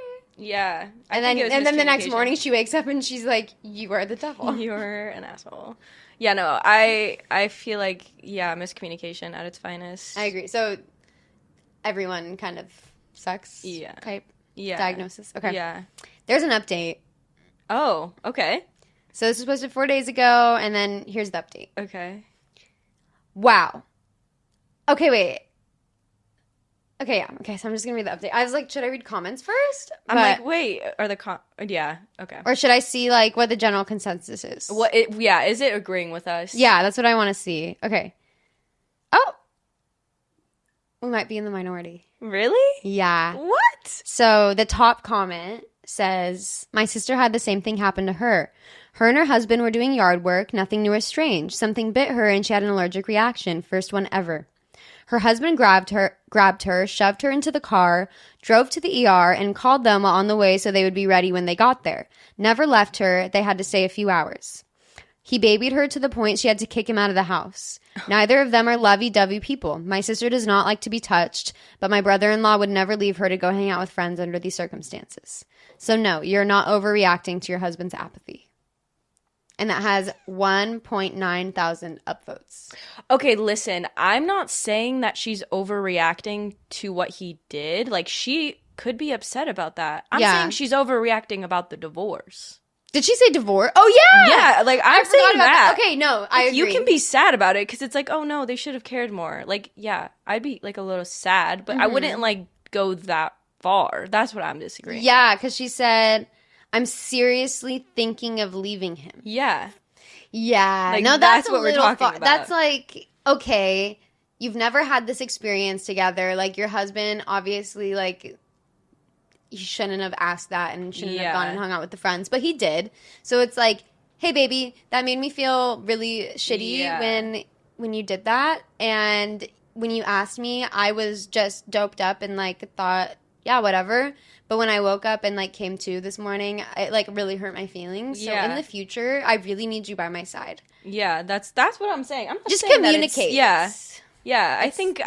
Yeah. And then the next morning she wakes up and she's like, you are the devil. You're an asshole. Yeah, no, I feel like, miscommunication at its finest. I agree. So everyone kind of sucks type diagnosis. Okay. Yeah. There's an update. Oh, okay. So this was posted 4 days ago, and then here's the update. Okay. Wow. Okay, wait. Okay, yeah. Okay, so I'm just going to read the update. I was like, should I read comments first? I'm like, wait, are the okay. Or should I see, like, what the general consensus is? Is it agreeing with us? Yeah, that's what I want to see. Okay. Oh. We might be in the minority. Really? Yeah. What? So the top comment says, my sister had the same thing happen to her. Her and her husband were doing yard work. Nothing new or strange. Something bit her and she had an allergic reaction. First one ever. Her husband grabbed her, shoved her into the car, drove to the ER, and called them on the way so they would be ready when they got there. Never left her. They had to stay a few hours. He babied her to the point she had to kick him out of the house. Neither of them are lovey-dovey people. My sister does not like to be touched, but my brother-in-law would never leave her to go hang out with friends under these circumstances. So no, you're not overreacting to your husband's apathy. And that has 1.9 thousand upvotes. Okay, listen, I'm not saying that she's overreacting to what he did. Like, she could be upset about that. I'm saying she's overreacting about the divorce. Did she say divorce? Oh, yeah! Yeah, like, I'm saying that. Okay, no, I agree. You can be sad about it, because it's like, oh, no, they should have cared more. Like, yeah, I'd be, like, a little sad, but I wouldn't, like, go that far. That's what I'm disagreeing. Yeah, because she said, I'm seriously thinking of leaving him. Yeah. Yeah. Like, no, that's what we're talking about. That's like, okay, you've never had this experience together. Like, your husband obviously, like, he shouldn't have asked that and shouldn't have Yeah. gone and hung out with the friends. But he did. So it's like, hey, baby, that made me feel really shitty Yeah. when you did that. And when you asked me, I was just doped up and, like, thought, yeah, whatever. But when I woke up and, like, came to this morning, it, like, really hurt my feelings. So Yeah. in the future, I really need you by my side. Yeah, that's what I'm saying. I'm not Just saying that communicate. Yeah, I think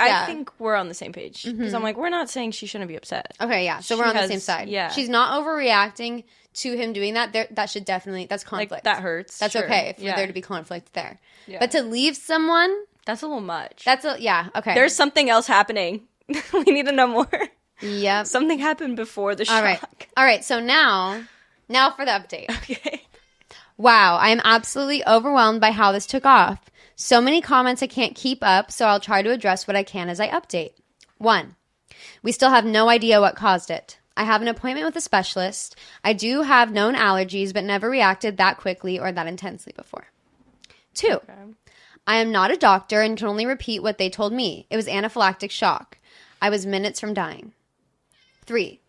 we're on the same page because I'm like, we're not saying she shouldn't be upset. Okay, yeah. So She we're on the has- same side. yeah. She's not overreacting to him doing that. That should definitely, that's conflict. Like, that hurts. That's sure. okay for Yeah. there to be conflict there. Yeah. But to leave someone, That's a little much. okay. There's something else happening. We need to know more. Yep. Something happened before the shock. All right. So now for the update. Okay. Wow, I am absolutely overwhelmed by how this took off. So many comments I can't keep up, so I'll try to address what I can as I update. 1. We still have no idea what caused it. I have an appointment with a specialist. I do have known allergies, but never reacted that quickly or that intensely before. 2. Okay. I am not a doctor and can only repeat what they told me. It was anaphylactic shock. I was minutes from dying. 3.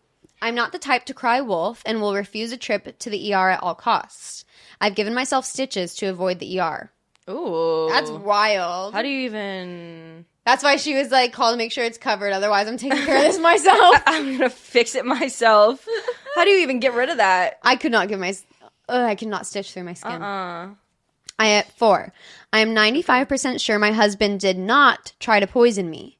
I'm not the type to cry wolf and will refuse a trip to the ER at all costs. I've given myself stitches to avoid the ER. Ooh. That's wild. How do you even... That's why she was like, call to make sure it's covered. Otherwise, I'm taking care of this myself. I'm going to fix it myself. How do you even get rid of that? I could not I could not stitch through my skin. 4. I am 95% sure my husband did not try to poison me.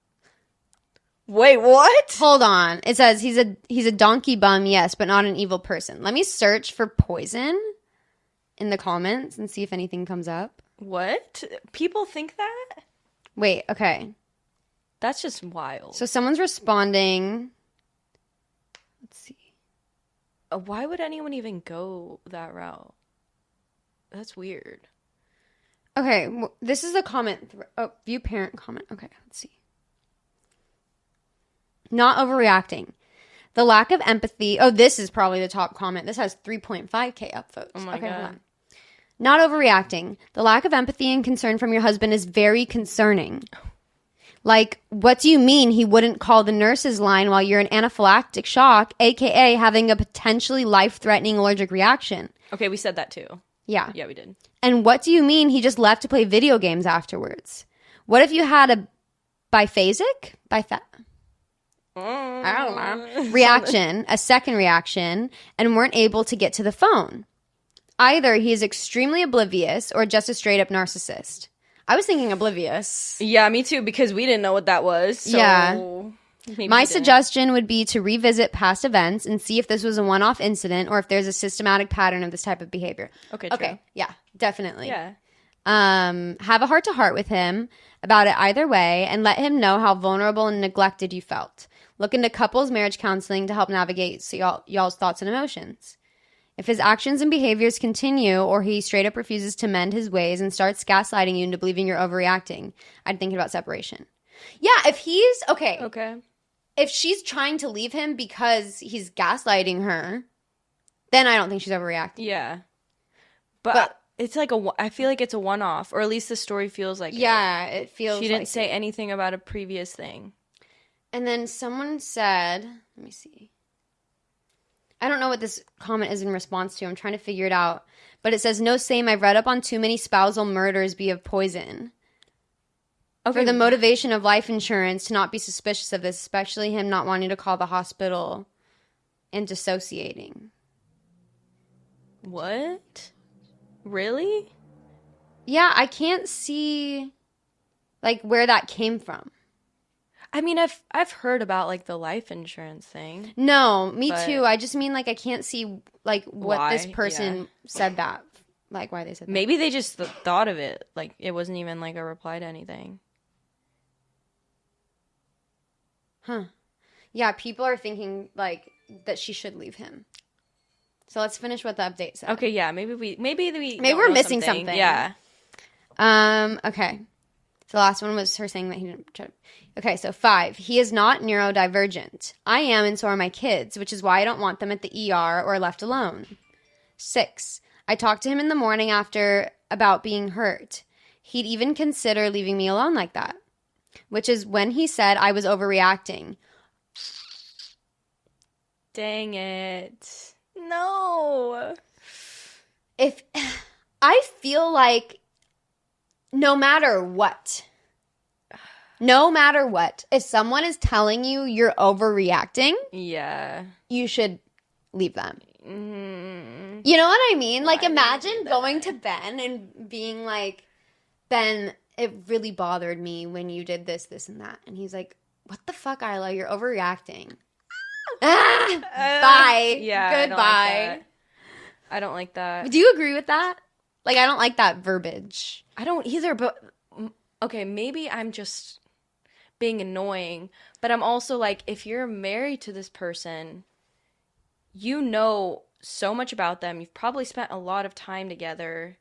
Wait, what? Hold on. It says he's a donkey bum, yes, but not an evil person. Let me search for poison in the comments and see if anything comes up. What? People think that? Wait, okay. That's just wild. So someone's responding. Let's see. Why would anyone even go that route? That's weird. Okay, this is the comment. View parent comment. Okay, let's see. Not overreacting. The lack of empathy. Oh, this is probably the top comment. This has 3.5K upvotes. Oh my God. Hold on. Not overreacting. The lack of empathy and concern from your husband is very concerning. Like, what do you mean he wouldn't call the nurse's line while you're in anaphylactic shock, aka having a potentially life-threatening allergic reaction? Okay, we said that too. Yeah. Yeah, we did. And what do you mean he just left to play video games afterwards? What if you had a biphasic? I don't know. Reaction, a second reaction, and weren't able to get to the phone. Either he is extremely oblivious or just a straight up narcissist. I was thinking oblivious. Yeah, me too, because we didn't know what that was. So Yeah. maybe My we didn't. suggestion would be to revisit past events and see if this was a one off incident or if there's a systematic pattern of this type of behavior. Okay, true. Okay. Yeah, definitely. Yeah. Have a heart to heart with him about it either way and let him know how vulnerable and neglected you felt. Look into couples marriage counseling to help navigate y'all's thoughts and emotions. If his actions and behaviors continue or he straight up refuses to mend his ways and starts gaslighting you into believing you're overreacting, I'd think about separation. Yeah, if he's Okay. if she's trying to leave him because he's gaslighting her, then I don't think she's overreacting. Yeah. But it's like I feel like it's a one-off, or at least the story feels like It feels She didn't like say it. anything about a previous thing. And then someone said, let me see. I don't know what this comment is in response to. I'm trying to figure it out. But it says, no same. I've read up on too many spousal murders be of poison. Okay. For the motivation of life insurance to not be suspicious of this, especially him not wanting to call the hospital and dissociating. What? Really? Yeah, I can't see like where that came from. I mean, I've heard about like the life insurance thing. No, me But- too. I just mean like I can't see like what this Why? person said that. Like why they said that. Maybe they just thought of it. Like it wasn't even like a reply to anything. Huh. Yeah, people are thinking like that she should leave him. So let's finish what the update said. Okay, yeah, maybe we're missing something. Yeah. Okay. So the last one was her saying that he didn't try to... Okay, so 5. He is not neurodivergent. I am, and so are my kids, which is why I don't want them at the ER or left alone. 6. I talked to him in the morning after about being hurt. He'd even consider leaving me alone like that, which is when he said I was overreacting. Dang it. No. If I feel like no matter what, if someone is telling you you're overreacting, yeah, you should leave them. Mm-hmm. You know what I mean? Like, imagine going to Ben and being like, Ben, it really bothered me when you did this, this, and that. And he's like, what the fuck, Ajla? You're overreacting. Bye. Yeah. Goodbye. I don't like that. Do you agree with that? Like, I don't like that verbiage. I don't either, but okay, maybe I'm just being annoying, but I'm also like, if you're married to this person, you know so much about them. You've probably spent a lot of time together.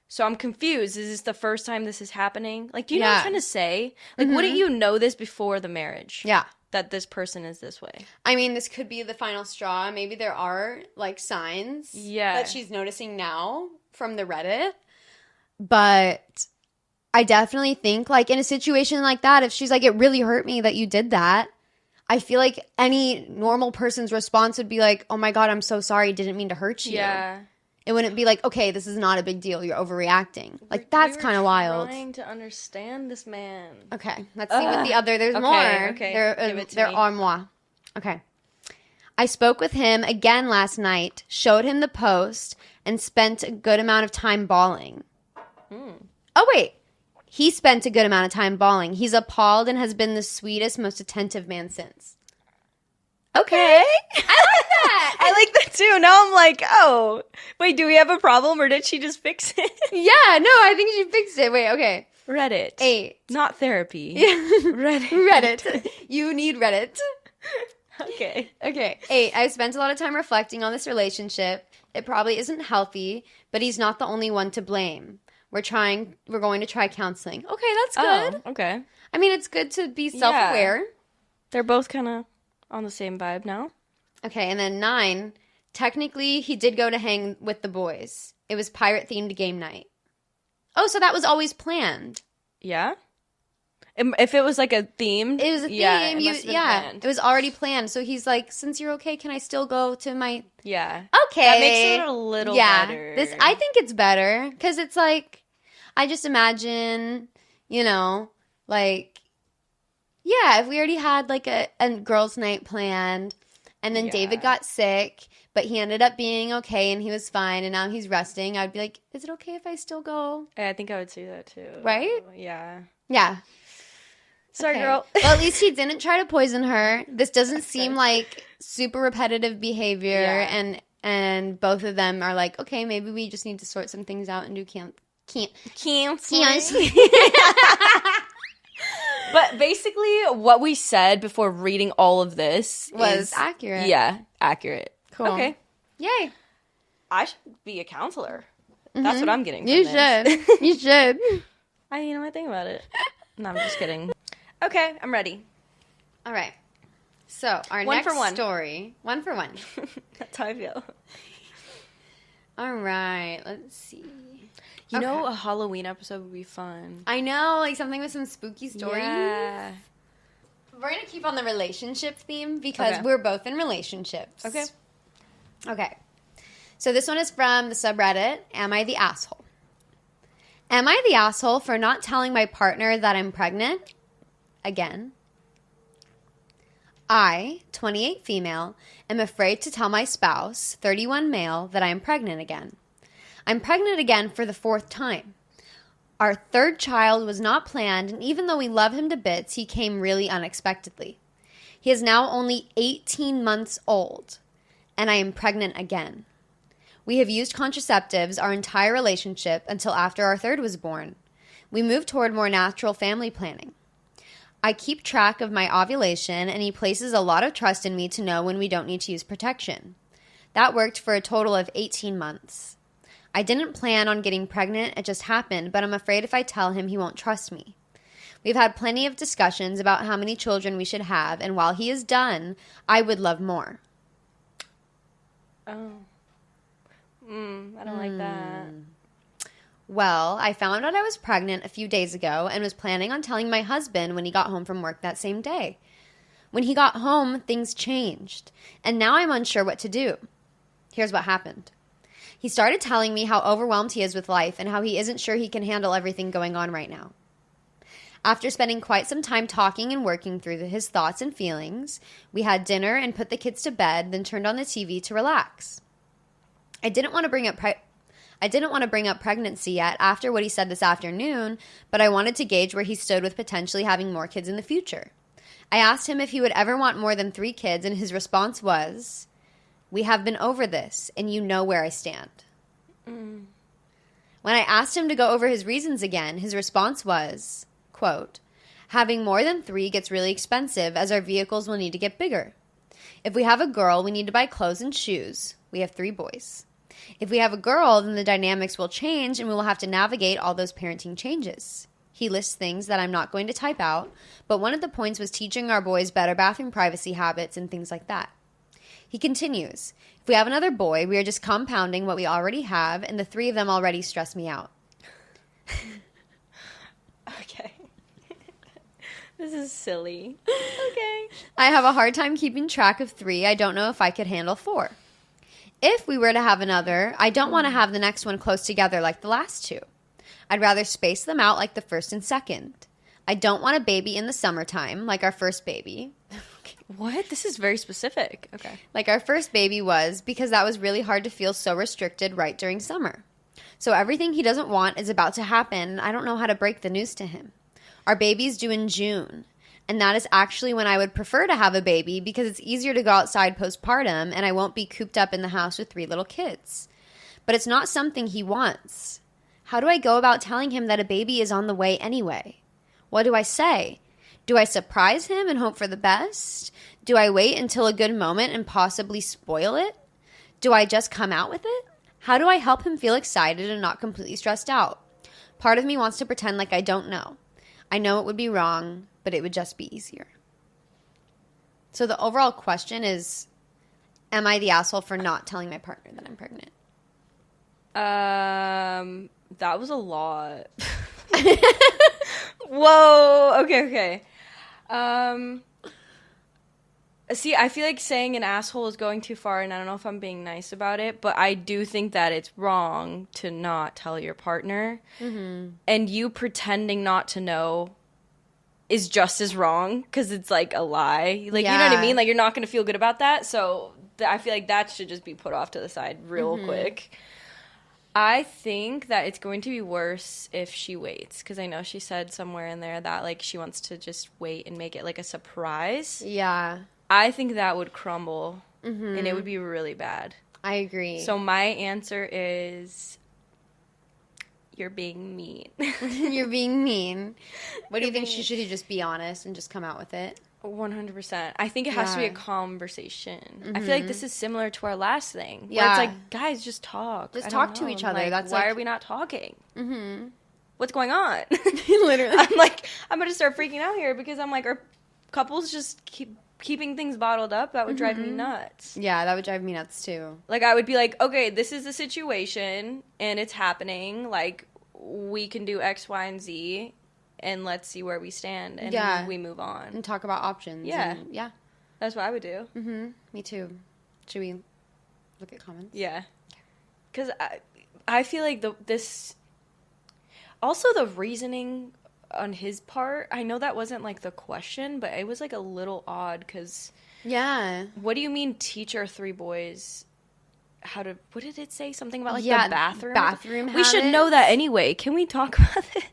So I'm confused. Is this the first time this is happening? Like, do you know what I'm trying to say? Like, wouldn't you know this before the marriage? Yeah. That this person is this way. I mean, this could be the final straw. Maybe there are, like, signs that she's noticing now from the Reddit. But I definitely think, like, in a situation like that, if she's like, it really hurt me that you did that, I feel like any normal person's response would be like, oh my God, I'm so sorry. Didn't mean to hurt you. Yeah. It wouldn't be like, okay, this is not a big deal. You're overreacting. Like, that's kind of wild. I'm trying to understand this man. Okay, let's see what the other. There's more. Okay, there are more. Okay. I spoke with him again last night, showed him the post, and spent a good amount of time bawling. Oh, wait. He spent a good amount of time bawling. He's appalled and has been the sweetest, most attentive man since. Okay. I like that. I like that too. Now I'm like, oh, wait, do we have a problem or did she just fix it? Yeah, no, I think she fixed it. Wait, okay. Reddit. 8. Not therapy. Reddit. You need Reddit. Okay. 8. I've spent a lot of time reflecting on this relationship. It probably isn't healthy, but he's not the only one to blame. We're going to try counseling. Okay, that's good. Oh, okay. I mean, it's good to be self-aware. Yeah. They're both kind of on the same vibe now. Okay, and then 9. Technically, he did go to hang with the boys. It was pirate-themed game night. Oh, so that was always planned. Yeah? If it was like a theme? It was a theme. It was already planned. So he's like, since you're okay, can I still go to my... Yeah. Okay. That makes it a little better. I think it's better because it's like, I just imagine, you know, like, yeah, if we already had like a girls' night planned and then David got sick, but he ended up being okay and he was fine and now he's resting, I'd be like, is it okay if I still go? I think I would say that too. Right? Yeah. Yeah. Sorry, girl. Well, at least he didn't try to poison her. This doesn't seem like super repetitive behavior, and both of them are like, okay, maybe we just need to sort some things out and do counseling. But basically, what we said before reading all of this was accurate. Yeah, accurate. Cool. Okay. Yay. I should be a counselor. That's what I'm getting from You this. should. You should. You know, I think about it. No, I'm just kidding. Okay, I'm ready. All right. So, our next story. 1 for 1. That's how I feel. All right. Let's see. You know, a Halloween episode would be fun. I know, like something with some spooky stories. Yeah. We're going to keep on the relationship theme because we're both in relationships. Okay. Okay. So this one is from the subreddit, Am I the Asshole? Am I the asshole for not telling my partner that I'm pregnant? Again. I, 28 female, am afraid to tell my spouse, 31 male, that I am pregnant again. I'm pregnant again for the 4th time. Our 3rd child was not planned, and even though we love him to bits, he came really unexpectedly. He is now only 18 months old, and I am pregnant again. We have used contraceptives our entire relationship until after our 3rd was born. We moved toward more natural family planning. I keep track of my ovulation, and he places a lot of trust in me to know when we don't need to use protection. That worked for a total of 18 months. I didn't plan on getting pregnant, it just happened, but I'm afraid if I tell him, he won't trust me. We've had plenty of discussions about how many children we should have, and while he is done, I would love more. Oh. I don't like that. Well, I found out I was pregnant a few days ago and was planning on telling my husband when he got home from work that same day. When he got home, things changed, and now I'm unsure what to do. Here's what happened. He started telling me how overwhelmed he is with life and how he isn't sure he can handle everything going on right now. After spending quite some time talking and working through his thoughts and feelings, we had dinner and put the kids to bed, then turned on the TV to relax. I didn't want to bring up pregnancy yet after what he said this afternoon, but I wanted to gauge where he stood with potentially having more kids in the future. I asked him if he would ever want more than 3 kids, and his response was, "We have been over this, and you know where I stand." When I asked him to go over his reasons again, his response was, quote, "Having more than 3 gets really expensive as our vehicles will need to get bigger. If we have a girl, we need to buy clothes and shoes. We have 3 boys. If we have a girl, then the dynamics will change and we will have to navigate all those parenting changes." He lists things that I'm not going to type out, but one of the points was teaching our boys better bathroom privacy habits and things like that. He continues, "If we have another boy, we are just compounding what we already have, and the 3 of them already stress me out." Okay. This is silly. Okay. "I have a hard time keeping track of 3. I don't know if I could handle 4. If we were to have another, I don't want to have the next one close together like the last 2. I'd rather space them out like the first and second. I don't want a baby in the summertime like our first baby." What? This is very specific. Okay. "Like our first baby was, because that was really hard to feel so restricted right during summer. So everything he doesn't want is about to happen. I don't know how to break the news to him. Our baby's due in June. And that is actually when I would prefer to have a baby because it's easier to go outside postpartum and I won't be cooped up in the house with 3 little kids. But it's not something he wants. How do I go about telling him that a baby is on the way anyway? What do I say? Do I surprise him and hope for the best? Do I wait until a good moment and possibly spoil it? Do I just come out with it? How do I help him feel excited and not completely stressed out? Part of me wants to pretend like I don't know. I know it would be wrong, but it would just be easier." So the overall question is, am I the asshole for not telling my partner that I'm pregnant? That was a lot. Whoa. Okay. See, I feel like saying an asshole is going too far, and I don't know if I'm being nice about it, but I do think that it's wrong to not tell your partner. Mm-hmm. And you pretending not to know is just as wrong, because it's like a lie. Like, you know what I mean? Like, you're not going to feel good about that. So I feel like that should just be put off to the side real quick. I think that it's going to be worse if she waits, because I know she said somewhere in there that, like, she wants to just wait and make it, like, a surprise. Yeah. I think that would crumble, and it would be really bad. I agree. So my answer is, you're being mean. You're being mean. What do you think? Should he just be honest and just come out with it? 100%. I think it has to be a conversation. I feel like this is similar to our last thing. Yeah. Where it's like, guys, just talk. Just talk to each other. Like, That's why like, are we not talking? Mm-hmm. What's going on? Literally. I'm going to start freaking out here because I'm like, are couples just keeping things bottled up? That would drive me nuts. Yeah, that would drive me nuts too. Like, I would be like, okay, this is the situation and it's happening. Like, we can do X, Y, and Z. And let's see where we stand, and we move on. And talk about options. Yeah. And, yeah. That's what I would do. Mm-hmm. Me too. Should we look at comments? Yeah. Because I feel like this... Also, the reasoning on his part, I know that wasn't, like, the question, but it was, like, a little odd, because... Yeah. What do you mean teach our 3 boys how to... What did it say? Something about, like, the bathroom? Bathroom habits? We should know that anyway. Can we talk about this?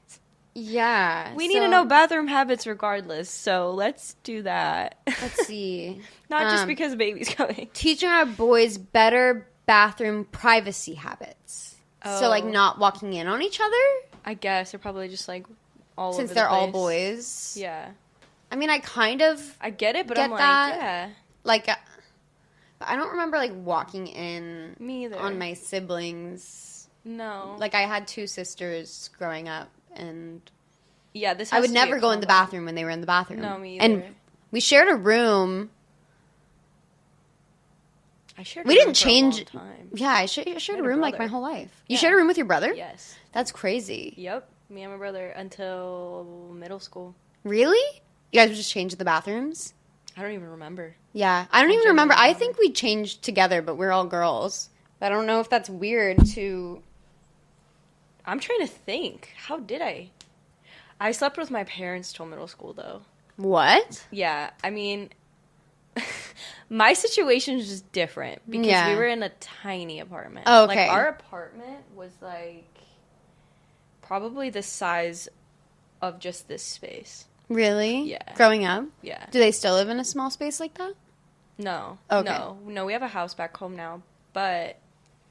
Yeah. We need to know bathroom habits regardless, so let's do that. Let's see. Not just because the baby's coming. Teaching our boys better bathroom privacy habits. Oh. So, like, not walking in on each other? I guess. They're probably just, like, all over the place. Since they're all boys. Yeah. I mean, I kind of... I get it, but I'm like, yeah. Like, I don't remember, like, walking in... Me either. On my siblings. No. Like, I had 2 sisters growing up. And yeah, this I would never go in the bathroom when they were in the bathroom. No, me either. And we shared a room. I shared. We didn't change. For a long time. Yeah, I shared a room like my whole life. You shared a room with your brother? Yes. That's crazy. Yep, me and my brother until middle school. Really? You guys would just change the bathrooms? I don't even remember. Yeah. I don't even remember. I think we changed together, but we're all girls. I don't know if that's weird to... I'm trying to think. How did I? I slept with my parents till middle school, though. What? Yeah. I mean, my situation is just different because we were in a tiny apartment. Oh, okay. Like, our apartment was, like, probably the size of just this space. Really? Yeah. Growing up? Yeah. Do they still live in a small space like that? No. Okay. No, we have a house back home now, but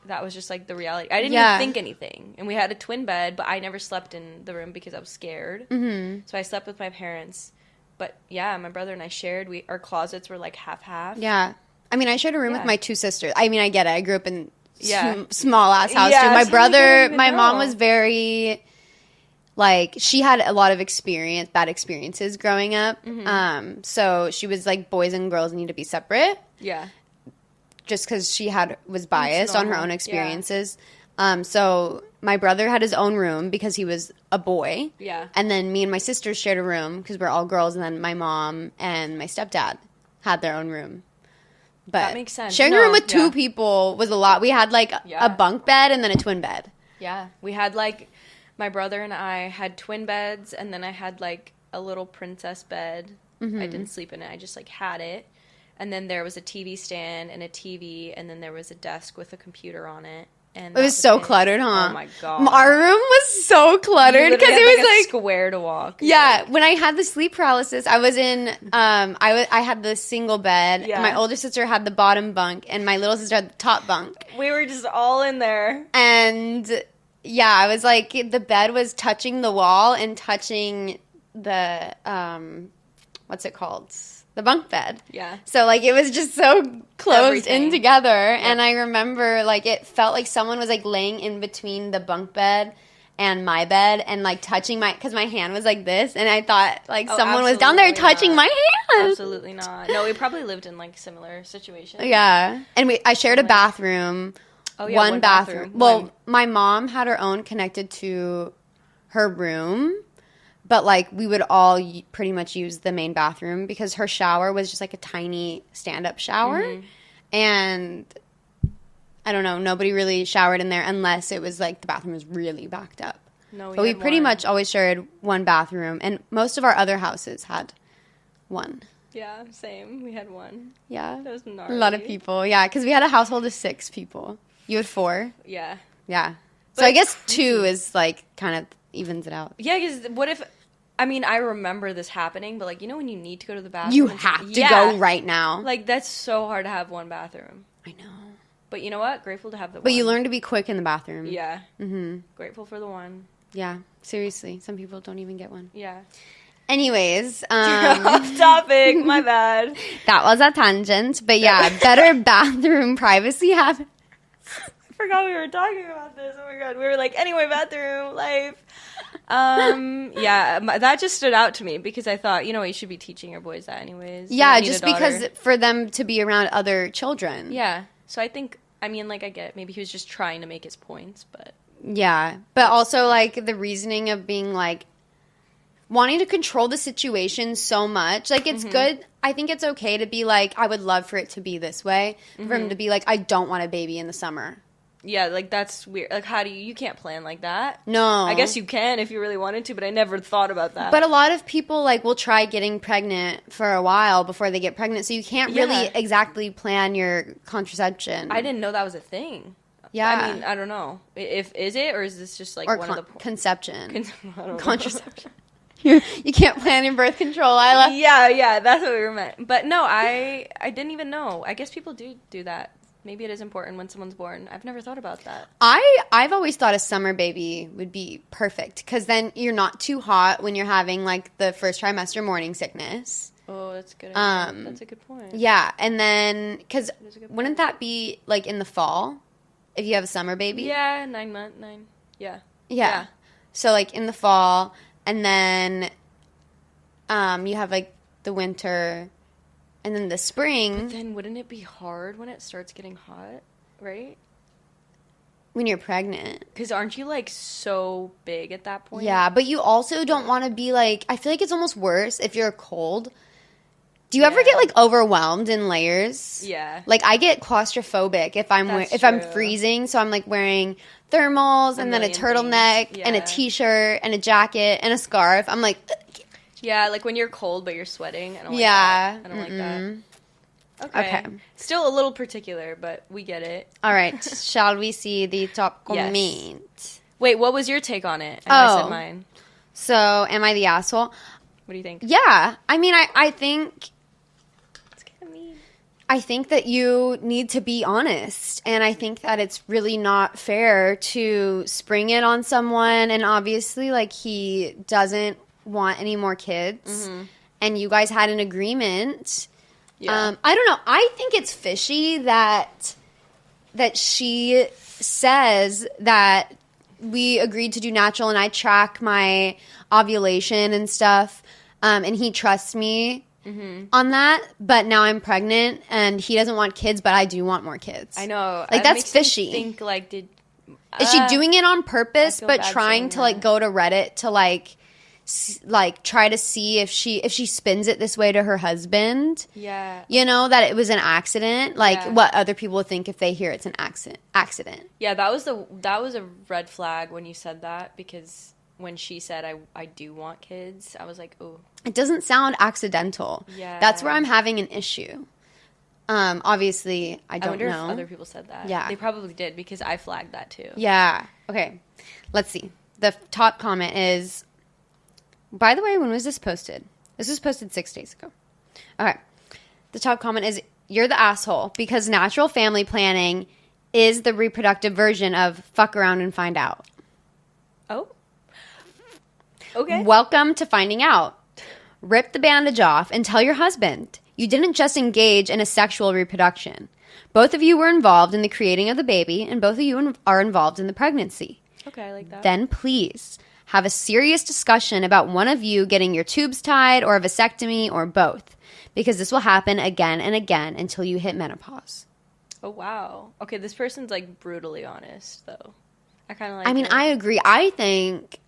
that was just, like, the reality. I didn't even think anything. And we had a twin bed, but I never slept in the room because I was scared. Mm-hmm. So I slept with my parents. But, yeah, my brother and I shared. Our closets were, like, half-half. Yeah. I mean, I shared a room with my two sisters. I mean, I get it. I grew up in small-ass house, too. My brother, my mom was very... Like, she had a lot of bad experiences growing up. Mm-hmm. So she was like, boys and girls need to be separate. Yeah. Just because she was biased on her own experiences. Yeah. So my brother had his own room because he was a boy. Yeah. And then me and my sisters shared a room because we're all girls. And then my mom and my stepdad had their own room. But that makes sense. Sharing a room with two people was a lot. We had like a bunk bed and then a twin bed. Yeah. We had like... My brother and I had twin beds, and then I had, like, a little princess bed. Mm-hmm. I didn't sleep in it. I just, like, had it. And then there was a TV stand and a TV, and then there was a desk with a computer on it. And it was so cluttered, huh? Oh, my God. Our room was so cluttered because it was, like... a square to walk. Yeah. Like, when I had the sleep paralysis, I was in... I had the single bed. Yeah. My older sister had the bottom bunk, and my little sister had the top bunk. We were just all in there. And... Yeah, I was like, the bed was touching the wall and touching the, what's it called? The bunk bed. Yeah. So, like, it was just so closed in together. Yep. And I remember, like, it felt like someone was, like, laying in between the bunk bed and my bed and, like, touching because my hand was like this. And I thought, like, someone was down there touching my hand. Absolutely not. No, we probably lived in, like, similar situations. Yeah. And I shared a bathroom. Oh, yeah, one bathroom. Well, my mom had her own connected to her room, but, like, we would all pretty much use the main bathroom because her shower was just, like, a tiny stand-up shower. Mm-hmm. And, I don't know, nobody really showered in there unless it was, like, the bathroom was really backed up. No, but we pretty much always shared one bathroom, and most of our other houses had one. Yeah, same. We had one. Yeah. That was gnarly. A lot of people. Yeah, because we had a household of 6 people. You had 4? Yeah. Yeah. So I guess 2 is, like, kind of evens it out. Yeah, because what if... I mean, I remember this happening, but, like, you know when you need to go to the bathroom? You have to go right now. Like, that's so hard to have one bathroom. I know. But you know what? Grateful to have the one. But you learn to be quick in the bathroom. Yeah. Mm-hmm. Grateful for the one. Yeah. Seriously. Some people don't even get one. Yeah. Anyways. Off topic. My bad. That was a tangent. But, yeah, better bathroom privacy habits. I forgot we were talking about this. Oh my God. We were like, anyway, bathroom life. Yeah, that just stood out to me because I thought, you know, you should be teaching your boys that anyways. Yeah, just because for them to be around other children. Yeah. So I think, I mean, like, I get it. Maybe he was just trying to make his points, but. Yeah. But also, like, the reasoning of being, like, wanting to control the situation so much. Like, it's good. I think it's okay to be like, I would love for it to be this way. For him to be like, I don't want a baby in the summer. Yeah, like, that's weird. Like, how do you can't plan like that. No. I guess you can if you really wanted to, but I never thought about that. But a lot of people, like, will try getting pregnant for a while before they get pregnant, so you can't really exactly plan your contraception. I didn't know that was a thing. Yeah. I mean, I don't know. Is it, or is this just, like, one of the... conception. I don't know. Contraception. You can't plan your birth control, Ajla. Yeah, that's what we were meant. But no, I didn't even know. I guess people do that. Maybe it is important when someone's born. I've never thought about that. I've always thought a summer baby would be perfect because then you're not too hot when you're having, like, the first trimester morning sickness. Oh, that's good. That's a good point. Yeah, and then because wouldn't that be, like, in the fall if you have a summer baby? Yeah, 9 months. Yeah. So, like, in the fall, and then you have, like, the winter. And then the spring... But then wouldn't it be hard when it starts getting hot, right? When you're pregnant. Because aren't you, like, so big at that point? Yeah, but you also don't want to be, like... I feel like it's almost worse if you're cold Do you ever get like overwhelmed in layers? Yeah. Like I get claustrophobic if I'm freezing, so I'm like wearing thermals and then a turtleneck and a t-shirt and a jacket and a scarf. I'm like, yeah, like when you're cold but you're sweating. I don't like that. I don't like that. Okay. Still a little particular, but we get it. All right. Shall we see the top comment? Yes. Wait, what was your take on it? And I said mine. So, am I the asshole? What do you think? Yeah. I mean, I think... I think that you need to be honest, and I think that it's really not fair to spring it on someone, and obviously, like, he doesn't want any more kids, and you guys had an agreement. Yeah. I don't know. I think it's fishy that she says that we agreed to do natural, and I track my ovulation and stuff, and he trusts me. On that, but now I'm pregnant and he doesn't want kids, but I do want more kids. I know. Like, that's fishy. Think, like, is she doing it on purpose, but trying to, like, go to Reddit to, like, try to see if she spins it this way to her husband? Yeah. You know, that it was an accident? Like, what other people would think if they hear it's an accident. Yeah, that was a red flag when you said that, because when she said, I do want kids, I was like, oh. It doesn't sound accidental. Yeah. That's where I'm having an issue. Obviously, I don't know. I wonder if other people said that. Yeah. They probably did, because I flagged that too. Yeah. Okay. Let's see. The top comment is, by the way, when was this posted? This was posted 6 days ago. Okay. The top comment is, you're the asshole because natural family planning is the reproductive version of fuck around and find out. Oh. Okay. Welcome to finding out. Rip the bandage off and tell your husband. You didn't just engage in a sexual reproduction. Both of you were involved in the creating of the baby, and both of you are involved in the pregnancy. Okay, I like that. Then please have a serious discussion about one of you getting your tubes tied or a vasectomy or both, because this will happen again and again until you hit menopause. Oh, wow. Okay, this person's, like, brutally honest, though. I kind of like it. I mean, I agree. I think...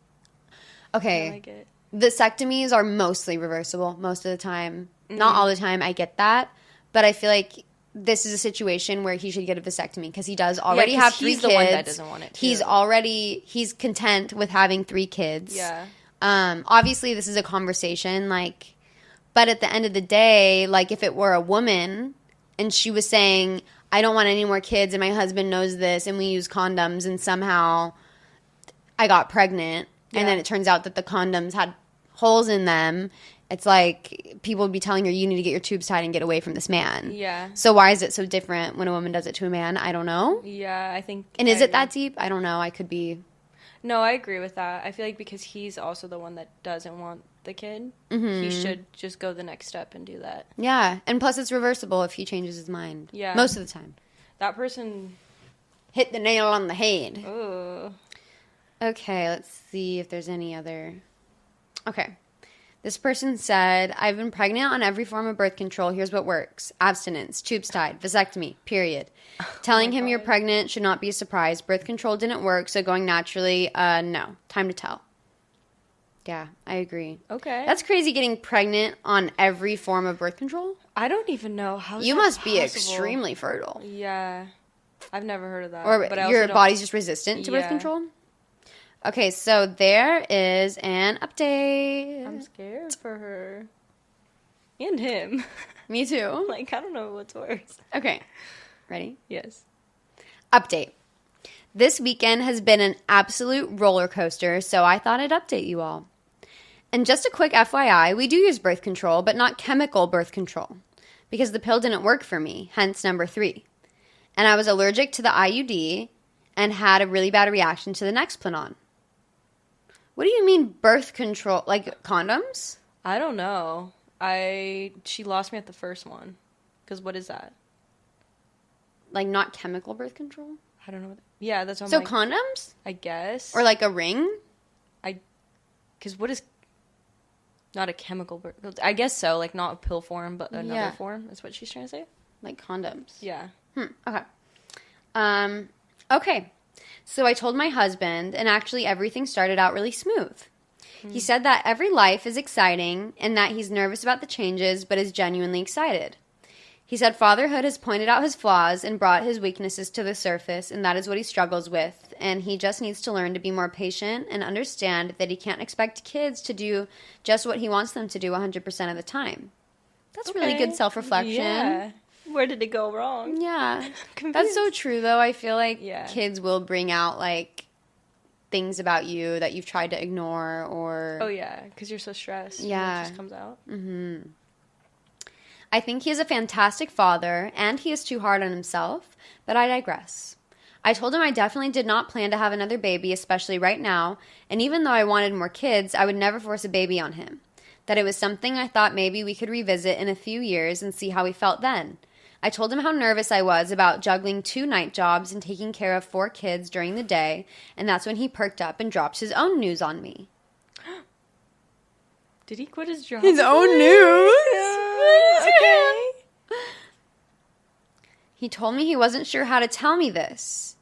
Okay. I like it. Vasectomies are mostly reversible most of the time. Not all the time. I get that. But I feel like this is a situation where he should get a vasectomy because he does already have 3 kids. He's the one that doesn't want it too. He's content with having 3 kids. Yeah. Obviously, this is a conversation, like, but at the end of the day, like, if it were a woman and she was saying, I don't want any more kids and my husband knows this and we use condoms and somehow I got pregnant. And then it turns out that the condoms had holes in them. It's like people would be telling her, you need to get your tubes tied and get away from this man. Yeah. So why is it so different when a woman does it to a man? I don't know. Yeah, I think... And is it that deep? I don't know. I could be... No, I agree with that. I feel like because he's also the one that doesn't want the kid, he should just go the next step and do that. Yeah. And plus it's reversible if he changes his mind. Yeah. Most of the time. That person... hit the nail on the head. Ooh. Okay, let's see if there's any other... Okay. This person said, I've been pregnant on every form of birth control. Here's what works. Abstinence, tubes tied, vasectomy, period. Telling him you're pregnant should not be a surprise. Birth control didn't work, so going naturally, no. Time to tell. Yeah, I agree. Okay. That's crazy getting pregnant on every form of birth control. I don't even know how you must be extremely fertile. Yeah. I've never heard of that. Or but your body's just resistant to birth control? Okay, so there is an update. I'm scared for her. And him. Me too. Like, I don't know what's worse. Okay. Ready? Yes. Update. This weekend has been an absolute roller coaster, so I thought I'd update you all. And just a quick FYI, we do use birth control, but not chemical birth control, because the pill didn't work for me, hence number 3. And I was allergic to the IUD and had a really bad reaction to the Nexplanon. What do you mean birth control? Like condoms? I don't know. She lost me at the first one. Because what is that? Like not chemical birth control? I don't know. Yeah, that's what I'm like. So condoms? I guess. Or like a ring? Because what is... Not a chemical birth... I guess so. Like not a pill form, but another form. That's what she's trying to say? Like condoms. Yeah. Okay. Okay. So I told my husband, and actually everything started out really smooth. He said that every life is exciting and that he's nervous about the changes but is genuinely excited. He said fatherhood has pointed out his flaws and brought his weaknesses to the surface, and that is what he struggles with, and he just needs to learn to be more patient and understand that he can't expect kids to do just what he wants them to do 100% of the time. That's really good self-reflection. Yeah. Where did it go wrong? Yeah. That's so true, though. I feel like kids will bring out, like, things about you that you've tried to ignore or... Oh, yeah, because you're so stressed. Yeah. It just comes out. Mm-hmm. I think he is a fantastic father, and he is too hard on himself, but I digress. I told him I definitely did not plan to have another baby, especially right now, and even though I wanted more kids, I would never force a baby on him. That it was something I thought maybe we could revisit in a few years and see how we felt then. I told him how nervous I was about juggling 2 night jobs and taking care of 4 kids during the day, and that's when he perked up and dropped his own news on me. Did he quit his job? His own news? Okay. He told me he wasn't sure how to tell me this,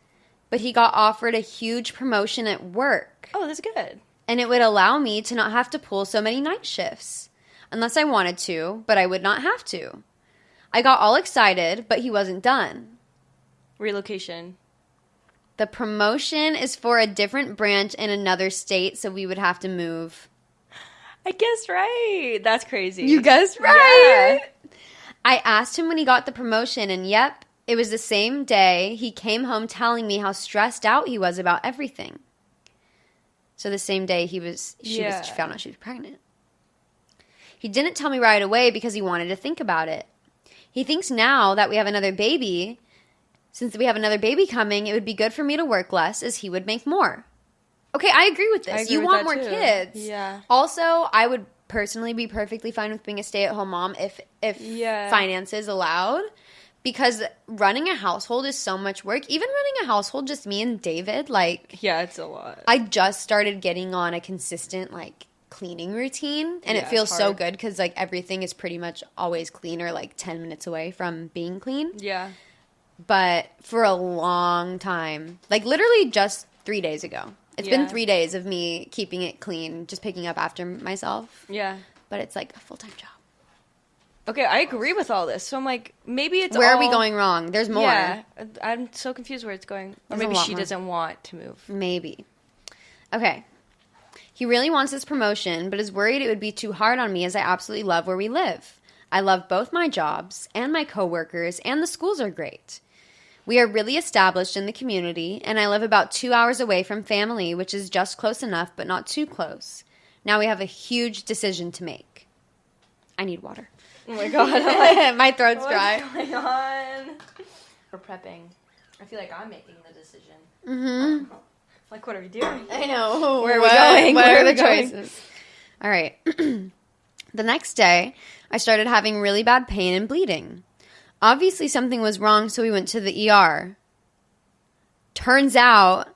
but he got offered a huge promotion at work. Oh, that's good. And it would allow me to not have to pull so many night shifts. Unless I wanted to, but I would not have to. I got all excited, but he wasn't done. Relocation. The promotion is for a different branch in another state, so we would have to move. I guessed right. That's crazy. You guessed right. Yeah. I asked him when he got the promotion, and yep, it was the same day he came home telling me how stressed out he was about everything. So the same day she found out she was pregnant. He didn't tell me right away because he wanted to think about it. He thinks now that we have another baby, since we have another baby coming, it would be good for me to work less as he would make more. Okay, I agree with this. You want more kids. Yeah. Also, I would personally be perfectly fine with being a stay-at-home mom if finances allowed, because running a household is so much work. Even running a household, just me and David, like... Yeah, it's a lot. I just started getting on a consistent, like, cleaning routine, and it feels so good because, like, everything is pretty much always clean or, like, 10 minutes away from being clean. Yeah. But for a long time, like, literally just 3 days ago... It's been 3 days of me keeping it clean, just picking up after myself. Yeah. But it's like a full-time job. Okay, I agree with all this. So I'm like, maybe it's Where are we going wrong? There's more. Yeah. I'm so confused where it's going. Or maybe she doesn't want to move. Maybe. Okay. He really wants this promotion, but is worried it would be too hard on me as I absolutely love where we live. I love both my jobs and my coworkers, and the schools are great. We are really established in the community, and I live about 2 hours away from family, which is just close enough, but not too close. Now we have a huge decision to make. I need water. Oh my god. My throat's dry. What's going on? We're prepping. I feel like I'm making the decision. Mm-hmm. Like, what are we doing? I know. Where are we going? What Where are are the we going? choices? All right. The next day, I started having really bad pain and bleeding. Obviously, something was wrong, so we went to the ER. Turns out,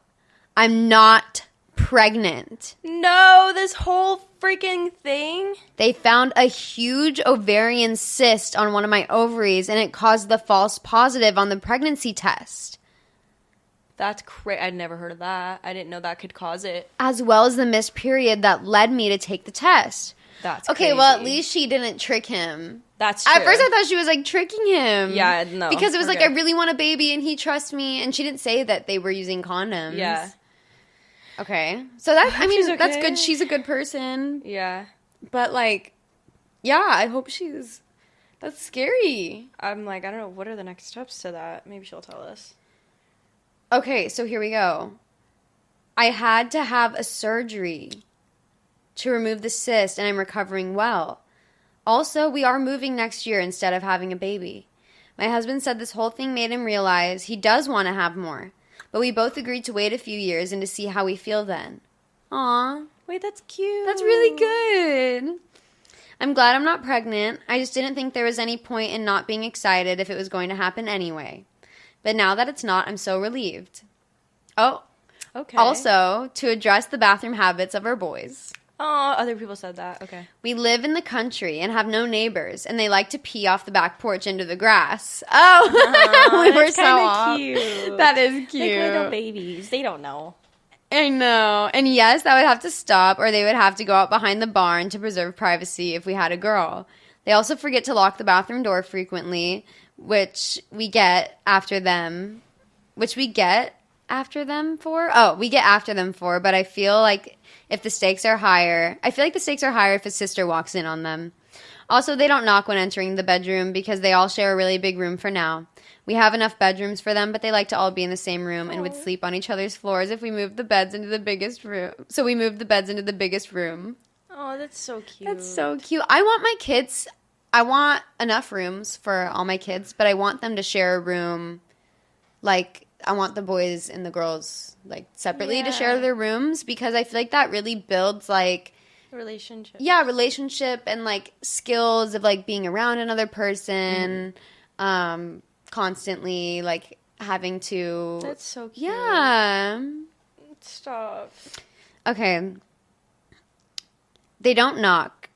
I'm not pregnant. No, this whole freaking thing? They found a huge ovarian cyst on one of my ovaries, and it caused the false positive on the pregnancy test. That's crazy. I'd never heard of that. I didn't know that could cause it. As well as the missed period that led me to take the test. That's okay, crazy. well, at least she didn't trick him. That's true. At first, I thought she was, like, tricking him. Yeah, no. Because it was like, I really want a baby, and he trusts me. And she didn't say that they were using condoms. Yeah. Okay. So, that, I mean, okay. that's good. She's a good person. Yeah. But, like, yeah, I hope she's... That's scary. I'm like, I don't know. What are the next steps to that? Maybe she'll tell us. Okay, so here we go. I had to have a surgery to remove the cyst, and I'm recovering well. Also, we are moving next year instead of having a baby. My husband said this whole thing made him realize he does want to have more, but we both agreed to wait a few years and to see how we feel then. Aw. Wait, that's cute. That's really good. I'm glad I'm not pregnant. I just didn't think there was any point in not being excited if it was going to happen anyway. But now that it's not, I'm so relieved. Oh. Okay. Also, to address the bathroom habits of our boys. Oh, other people said that. Okay. We live in the country and have no neighbors, and they like to pee off the back porch into the grass. Oh, we were so off. Cute. That is cute. Like little babies. They don't know. I know. And yes, that would have to stop, or they would have to go out behind the barn to preserve privacy if we had a girl. They also forget to lock the bathroom door frequently, which we get after them. Which we get after them for? Oh, we get after them for, but I feel like if the stakes are higher, if a sister walks in on them. Also, they don't knock when entering the bedroom because they all share a really big room for now. We have enough bedrooms for them, but they like to all be in the same room and would sleep on each other's floors if we moved the beds into the biggest room. So we moved the beds into the biggest room. Oh, that's so cute. That's so cute. I want enough rooms for all my kids, but I want them to share a room. Like, I want the boys and the girls, like, separately to share their rooms because I feel like that really builds, like... Relationship. Yeah, relationship and, like, skills of, like, being around another person, constantly, like, having to... That's so cute. Yeah. Stop. Okay. They don't knock.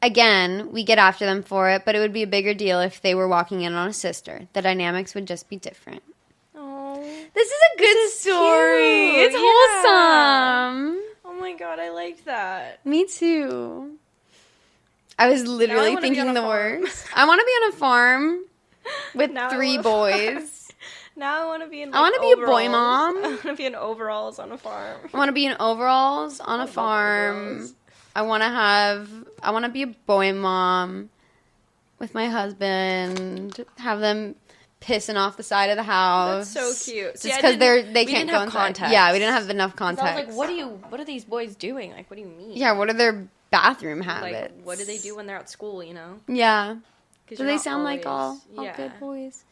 Again, we get after them for it, but it would be a bigger deal if they were walking in on a sister. The dynamics would just be different. Oh. This is a good story. Cute. It's wholesome. Oh my god, I liked that. Me too. I was literally thinking the worst. I want to be on a farm with 3 boys. Now I want to be in, like, I want to be a boy mom. I want to be in overalls on a farm. I want to be in overalls on a farm. I want to be a boy mom with my husband. Have them pissing off the side of the house. That's so cute. Just because they can't go inside. Context. Yeah, we didn't have enough context. I was like, what are these boys doing? Like, what do you mean? Yeah, what are their bathroom habits? Like, what do they do when they're at school, you know? Yeah. Do they sound like all yeah. good boys?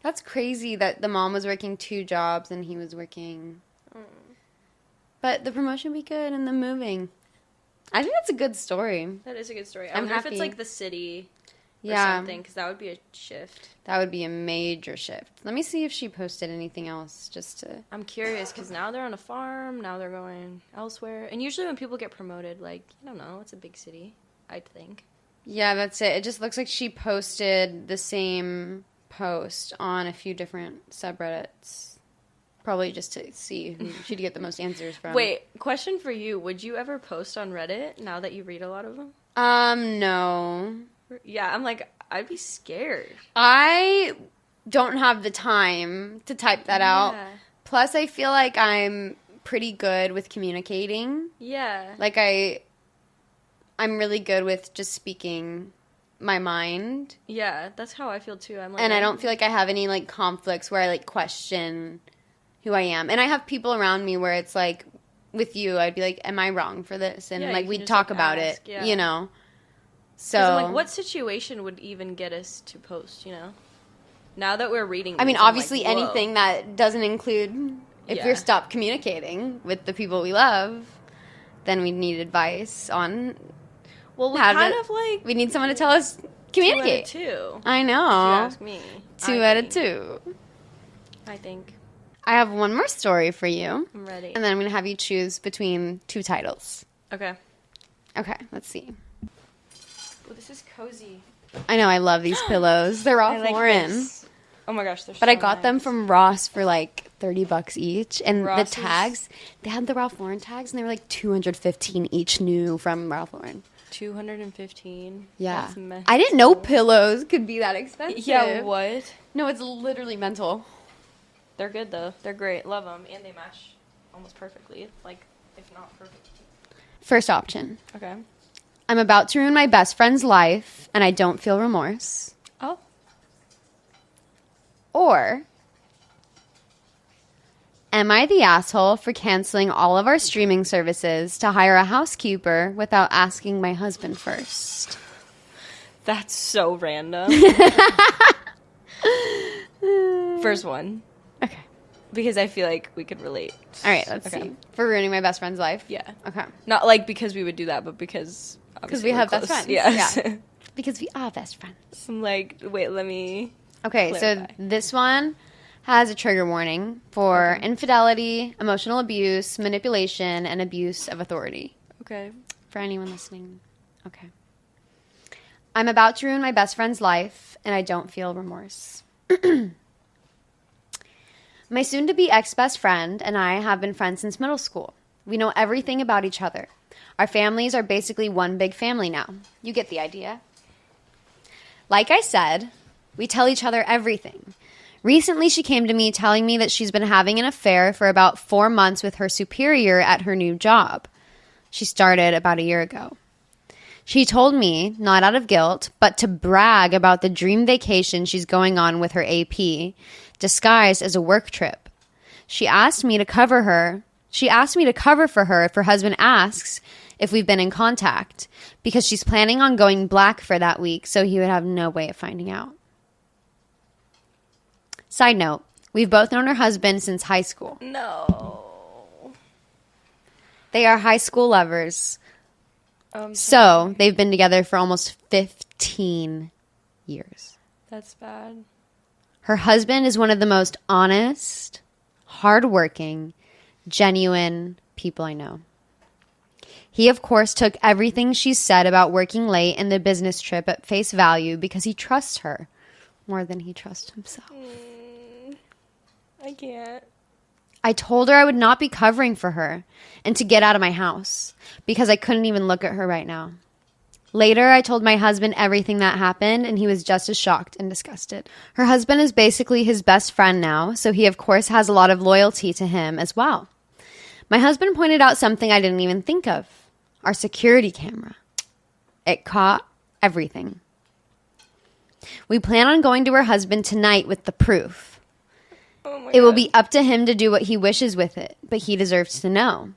That's crazy that the mom was working 2 jobs and he was working. But the promotion would be good and the moving. I think that's a good story. That is a good story. I'm wonder happy. if it's like the city or something, because that would be a shift. That would be a major shift. Let me see if she posted anything else just to... I'm curious, because now they're on a farm, now they're going elsewhere. And usually when people get promoted, like, I don't know, it's a big city, I'd think. Yeah, that's it. It just looks like she posted the same post on a few different subreddits. Probably just to see who she'd get the most answers from. Wait, question for you. Would you ever post on Reddit now that you read a lot of them? No. Yeah, I'm like, I'd be scared. I don't have the time to type that out. Plus, I feel like I'm pretty good with communicating. Yeah. Like, I'm really good with just speaking my mind. Yeah, that's how I feel too. I'm like, and I don't feel like I have any, like, conflicts where I, like, question who I am. And I have people around me where it's like, with you, I'd be like, am I wrong for this? And, like, we'd talk about it, you know? So, I'm like, what situation would even get us to post, you know? Now that we're reading these, I mean, obviously like, anything that doesn't include, if you're stopped communicating with the people we love, then we need advice on... Well, we kind of like... We need someone to tell us, communicate. 2 out of 2. I know. If you ask me. 2 out of 2. I think. I have one more story for you. I'm ready. And then I'm going to have you choose between 2 titles. Okay. Okay, let's see. Oh, this is cozy. I know, I love these pillows. They're Ralph Lauren. Oh my gosh, they're so But I got nice. them from Ross for like $30 each. And Ross the tags, they had the Ralph Lauren tags, and they were like $215 each new from Ralph Lauren. 215. Yeah. That's mental. I didn't know pillows could be that expensive. Yeah, what? No, it's literally mental. They're good though. They're great. Love them, and they match almost perfectly. Like, if not perfect. First option. Okay. I'm about to ruin my best friend's life, and I don't feel remorse. Oh. Or, am I the asshole for canceling all of our streaming services to hire a housekeeper without asking my husband first? That's so random. First one. Okay. Because I feel like we could relate. All right, let's see. For ruining my best friend's life? Yeah. Okay. Not like because we would do that, but because we have close. best friends. Yes. Yeah. Because we are best friends. I'm like, wait, let me Okay, clarify. So this one has a trigger warning for infidelity, emotional abuse, manipulation, and abuse of authority. Okay. For anyone listening. Okay. I'm about to ruin my best friend's life, and I don't feel remorse. My soon-to-be ex-best friend and I have been friends since middle school. We know everything about each other. Our families are basically one big family now. You get the idea. Like I said, we tell each other everything. Recently, she came to me telling me that she's been having an affair for about 4 months with her superior at her new job. She started about a year ago. She told me, not out of guilt, but to brag about the dream vacation she's going on with her AP, disguised as a work trip. She asked me to cover for her if her husband asks if we've been in contact, because she's planning on going black for that week, so he would have no way of finding out. Side note, we've both known her husband since high school. No. They are high school lovers. So they've been together for almost 15 years. That's bad. Her husband is one of the most honest, hardworking, genuine people I know. He, of course, took everything she said about working late and the business trip at face value because he trusts her more than he trusts himself. I can't. I told her I would not be covering for her and to get out of my house because I couldn't even look at her right now. Later, I told my husband everything that happened, and he was just as shocked and disgusted. Her husband is basically his best friend now, so he, of course, has a lot of loyalty to him as well. My husband pointed out something I didn't even think of. Our security camera. It caught everything. We plan on going to her husband tonight with the proof. It will be up to him to do what he wishes with it, but he deserves to know.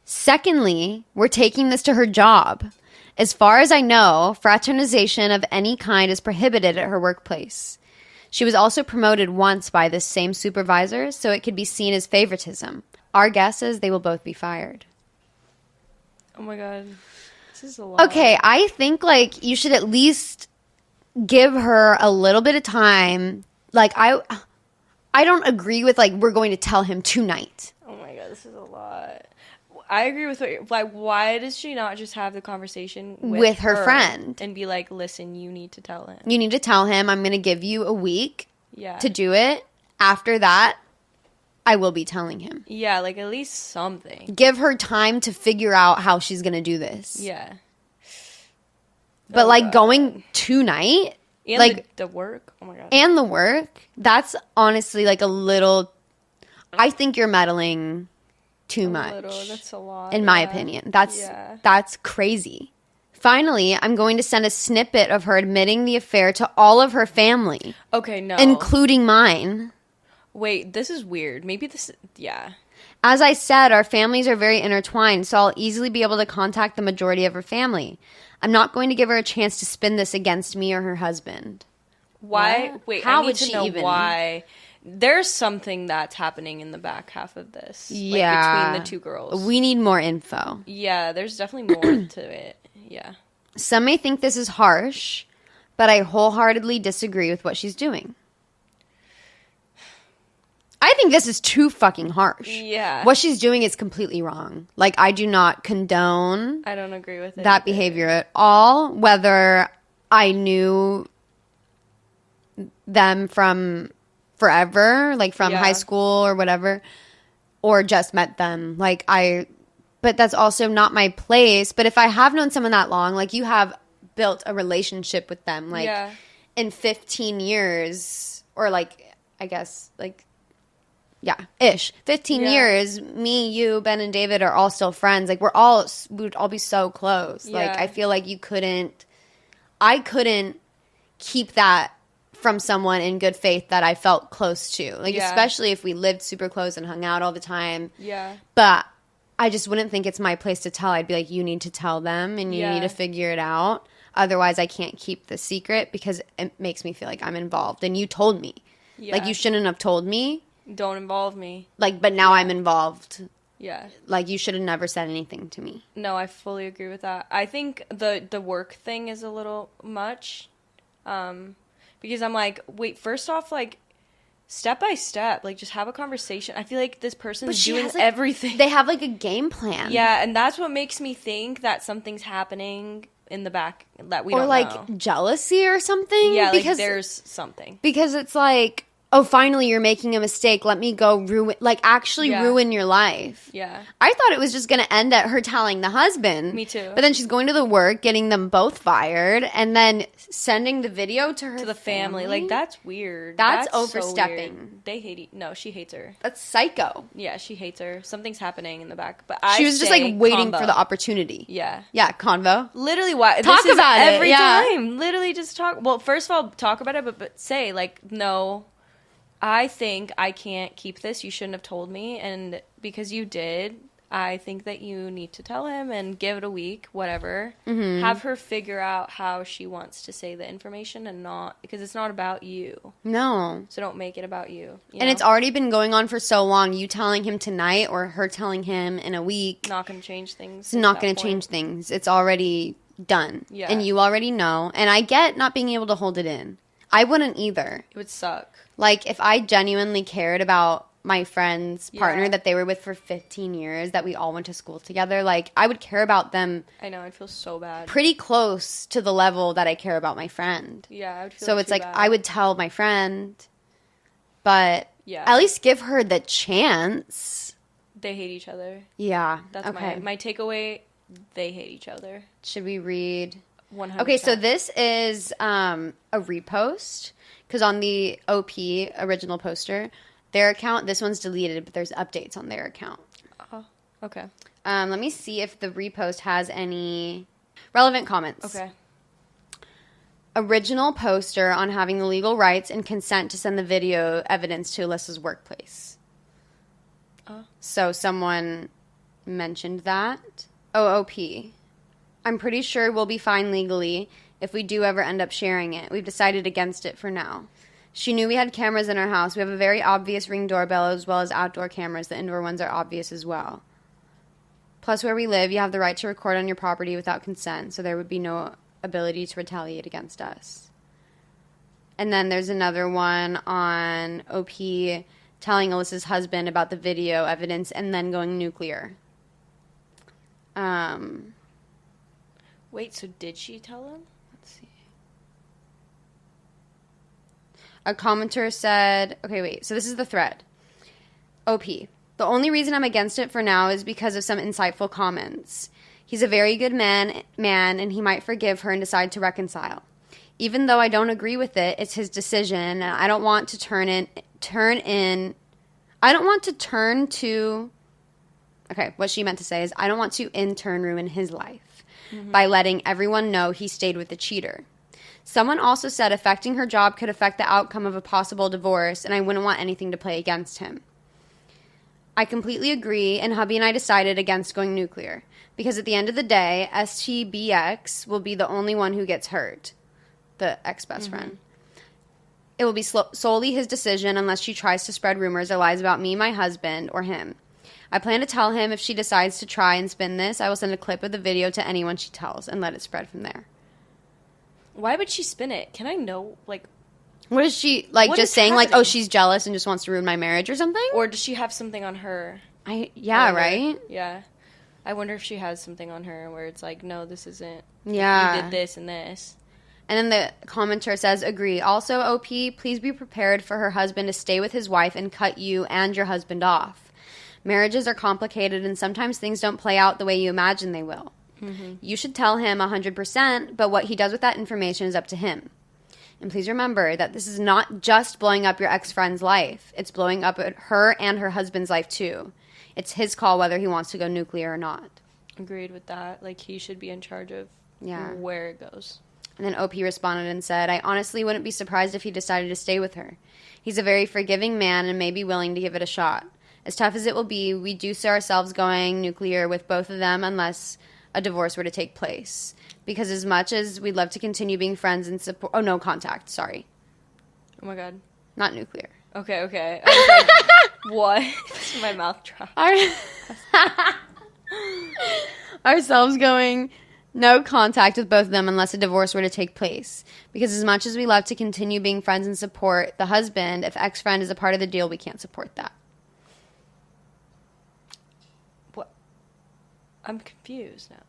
Secondly, we're taking this to her job. As far as I know, fraternization of any kind is prohibited at her workplace. She was also promoted once by this same supervisor, so it could be seen as favoritism. Our guess is they will both be fired. Oh my God. This is a lot. Okay, I think, like, you should at least give her a little bit of time. Like, I don't agree with, like, we're going to tell him tonight. Oh my God, this is a lot. I agree with what you're, like, why does she not just have the conversation with her friend and be like, listen, you need to tell him. You need to tell him I'm going to give you a week to do it. After that, I will be telling him. Yeah, like, at least something. Give her time to figure out how she's going to do this. Yeah. But, like, going tonight... And like the work. Oh my God. And the work. That's honestly like a little. I think you're meddling too much. That's a lot. In my opinion. That's crazy. Finally, I'm going to send a snippet of her admitting the affair to all of her family. Okay, no. Including mine. Wait, this is weird. Maybe this. Yeah. As I said, our families are very intertwined, so I'll easily be able to contact the majority of her family. I'm not going to give her a chance to spin this against me or her husband. Why? What? Wait, how I need would to she know even? Why. There's something that's happening in the back half of this. Yeah. Like, between the two girls. We need more info. Yeah, there's definitely more to it. Yeah. Some may think this is harsh, but I wholeheartedly disagree with what she's doing. I think this is too fucking harsh. Yeah. What she's doing is completely wrong. Like, I do not condone I don't agree with it that either. behavior at all, whether I knew them from forever, like from high school or whatever, or just met them. Like, but that's also not my place. But if I have known someone that long, like, you have built a relationship with them, like, in 15 years, or, like, I guess, like, yeah, ish. 15 years, me, you, Ben, and David are all still friends. Like, we would all be so close. Yeah. Like, I feel like I couldn't keep that from someone in good faith that I felt close to. Like, especially if we lived super close and hung out all the time. Yeah. But I just wouldn't think it's my place to tell. I'd be like, you need to tell them and you need to figure it out. Otherwise, I can't keep the secret because it makes me feel like I'm involved. And you told me. Yeah. Like, you shouldn't have told me. Don't involve me. Like, but now I'm involved. Yeah. Like, you should have never said anything to me. No, I fully agree with that. I think the work thing is a little much. Because I'm like, wait, first off, like, step by step, like, just have a conversation. I feel like this person's doing everything. They have, like, a game plan. Yeah, and that's what makes me think that something's happening in the back that we don't know. Or, like, jealousy or something. Yeah, because, like, there's something. Because it's like, oh, finally you're making a mistake. Let me go ruin your life. Yeah. I thought it was just going to end at her telling the husband. Me too. But then she's going to the work, getting them both fired, and then sending the video to the family. Like, that's weird. That's overstepping. So weird. They hate No, she hates her. That's psycho. Yeah, she hates her. Something's happening in the back. But she was just like waiting for the opportunity. Yeah. Yeah, convo. Literally, why? Talk about it every time. Literally just talk. Well, first of all, talk about it, but say, like, no, I think I can't keep this. You shouldn't have told me. And because you did, I think that you need to tell him and give it a week, whatever. Mm-hmm. Have her figure out how she wants to say the information and not, because it's not about you. No. So don't make it about you. And it's already been going on for so long. You telling him tonight or her telling him in a week. Not going to change things. It's not going to change things. It's already done. Yeah. And you already know. And I get not being able to hold it in. I wouldn't either. It would suck. Like, if I genuinely cared about my friend's partner that they were with for 15 years, that we all went to school together, like, I would care about them. I know, I'd feel so bad. Pretty close to the level that I care about my friend. Yeah, I would feel so it's like, bad. I would tell my friend, but at least give her the chance. They hate each other. Yeah. That's my takeaway. They hate each other. Should we read? 100%. Okay, so this is a repost, because on the OP original poster, their account, this one's deleted, but there's updates on their account. Oh, okay. Let me see if the repost has any relevant comments. Okay. Original poster on having the legal rights and consent to send the video evidence to Alyssa's workplace. Oh. So someone mentioned that. OOP. I'm pretty sure we'll be fine legally if we do ever end up sharing it. We've decided against it for now. She knew we had cameras in our house. We have a very obvious Ring doorbell as well as outdoor cameras. The indoor ones are obvious as well. Plus, where we live, you have the right to record on your property without consent, so there would be no ability to retaliate against us. And then there's another one on OP telling Alyssa's husband about the video evidence and then going nuclear. Wait, so did she tell him? Let's see. A commenter said, okay, wait, so this is the thread. OP. The only reason I'm against it for now is because of some insightful comments. He's a very good man, and he might forgive her and decide to reconcile. Even though I don't agree with it, it's his decision, and I don't want to okay, what she meant to say is, I don't want to in turn ruin his life by letting everyone know he stayed with the cheater. Someone also said affecting her job could affect the outcome of a possible divorce, and I wouldn't want anything to play against him. I completely agree, and hubby and I decided against going nuclear, because at the end of the day, STBX will be the only one who gets hurt, the ex-best friend. It will be solely his decision unless she tries to spread rumors or lies about me, my husband, or him. I plan to tell him if she decides to try and spin this, I will send a clip of the video to anyone she tells and let it spread from there. Why would she spin it? Can I know, like... What is she, like, what just saying, happening? like, oh, she's jealous and just wants to ruin my marriage or something? Or does she have something on her? Right? Yeah. I wonder if she has something on her where it's like, no, this isn't... Yeah. You did this and this. And then the commenter says, agree. Also, OP, please be prepared for her husband to stay with his wife and cut you and your husband off. Marriages are complicated, and sometimes things don't play out the way you imagine they will. You should tell him 100%, but what he does with that information is up to him. And please remember that this is not just blowing up your ex-friend's life. It's blowing up her and her husband's life, too. It's his call whether he wants to go nuclear or not. Agreed with that. Like, he should be in charge of where it goes. And then OP responded and said, I honestly wouldn't be surprised if he decided to stay with her. He's a very forgiving man and may be willing to give it a shot. As tough as it will be, we do see ourselves going nuclear with both of them unless a divorce were to take place. Because as much as we'd love to continue being friends and support... Oh, no contact. Sorry. Oh, my God. Not nuclear. Okay. I was like, what? My mouth dropped. Ourselves going... No contact with both of them unless a divorce were to take place. Because as much as we love to continue being friends and support the husband, if ex-friend is a part of the deal, we can't support that. What? I'm confused now.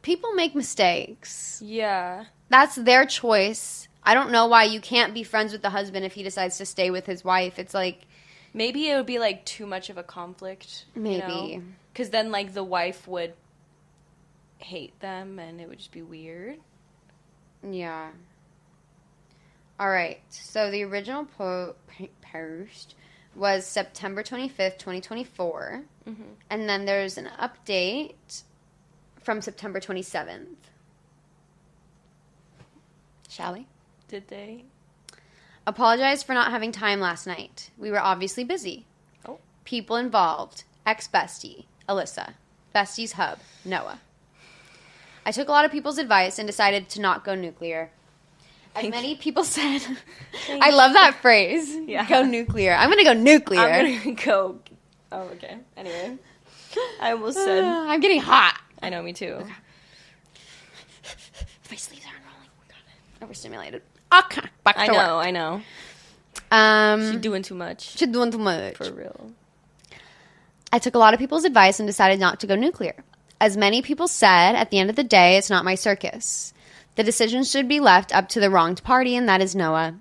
People make mistakes. Yeah. That's their choice. I don't know why you can't be friends with the husband if he decides to stay with his wife. It's like... Maybe it would be, like, too much of a conflict. Maybe. Because then, like, the wife would hate them, and it would just be weird. Yeah. All right. So the original post was September 25th, 2024. Mm-hmm. And then there's an update from September 27th. Shall we? Did they? Apologized for not having time last night. We were obviously busy. Oh. People involved. Ex-bestie, Alyssa. Bestie's hub, Noah. I took a lot of people's advice and decided to not go nuclear. As many people said... I love that phrase. Yeah. Go nuclear. I'm going to go nuclear. I'm going to go... Oh, okay. Anyway. I almost said... I'm getting hot. I know, me too. Okay. My sleeves aren't rolling. Oh, my God. Overstimulated. Okay. Back to work. I know. She's doing too much. She's doing too much. For real. I took a lot of people's advice and decided not to go nuclear. As many people said, at the end of the day, it's not my circus. The decision should be left up to the wronged party, and that is Noah.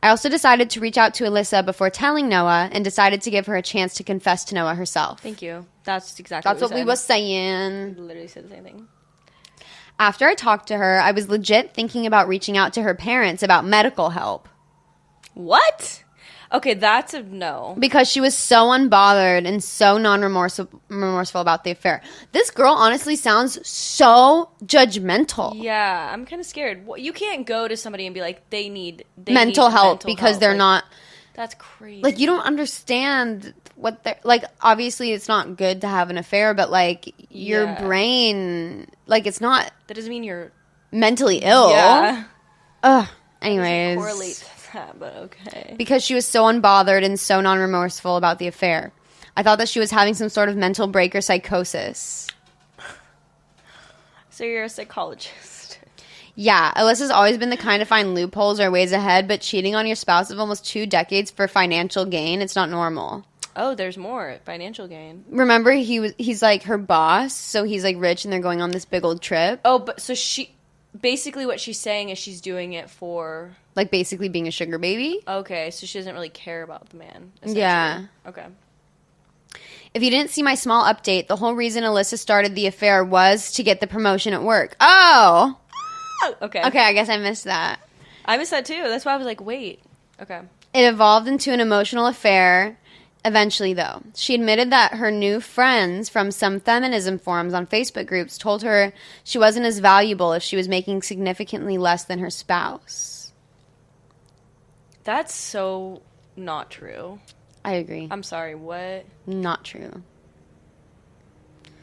I also decided to reach out to Alyssa before telling Noah and decided to give her a chance to confess to Noah herself. Thank you. That's exactly what we were saying. We literally said the same thing. After I talked to her, I was legit thinking about reaching out to her parents about medical help. What? Okay, that's a no. Because she was so unbothered and so non-remorseful about the affair. This girl honestly sounds so judgmental. Yeah, I'm kind of scared. You can't go to somebody and be like, they need mental help because they're not... That's crazy. Like, you don't understand what they're... Like, obviously, it's not good to have an affair, but, like, your brain... Like, it's not... That doesn't mean you're... mentally ill. Yeah. Ugh. Anyways. Correlate to that, but okay. Because she was so unbothered and so non-remorseful about the affair. I thought that she was having some sort of mental break or psychosis. So you're a psychologist. Yeah, Alyssa's always been the kind to find loopholes or ways ahead, but cheating on your spouse of almost 2 decades for financial gain, it's not normal. Oh, there's more financial gain. Remember, he's like her boss, so he's like rich and they're going on this big old trip. Oh, but so she... Basically what she's saying is she's doing it for... Like basically being a sugar baby? Okay, so she doesn't really care about the man, yeah. Okay. If you didn't see my small update, the whole reason Alyssa started the affair was to get the promotion at work. Oh! Okay. Okay, I guess I missed that. I missed that too. That's why I was like, wait. Okay. It evolved into an emotional affair eventually, though. She admitted that her new friends from some feminism forums on Facebook groups told her she wasn't as valuable if she was making significantly less than her spouse. That's so not true. I agree. I'm sorry, what? Not true.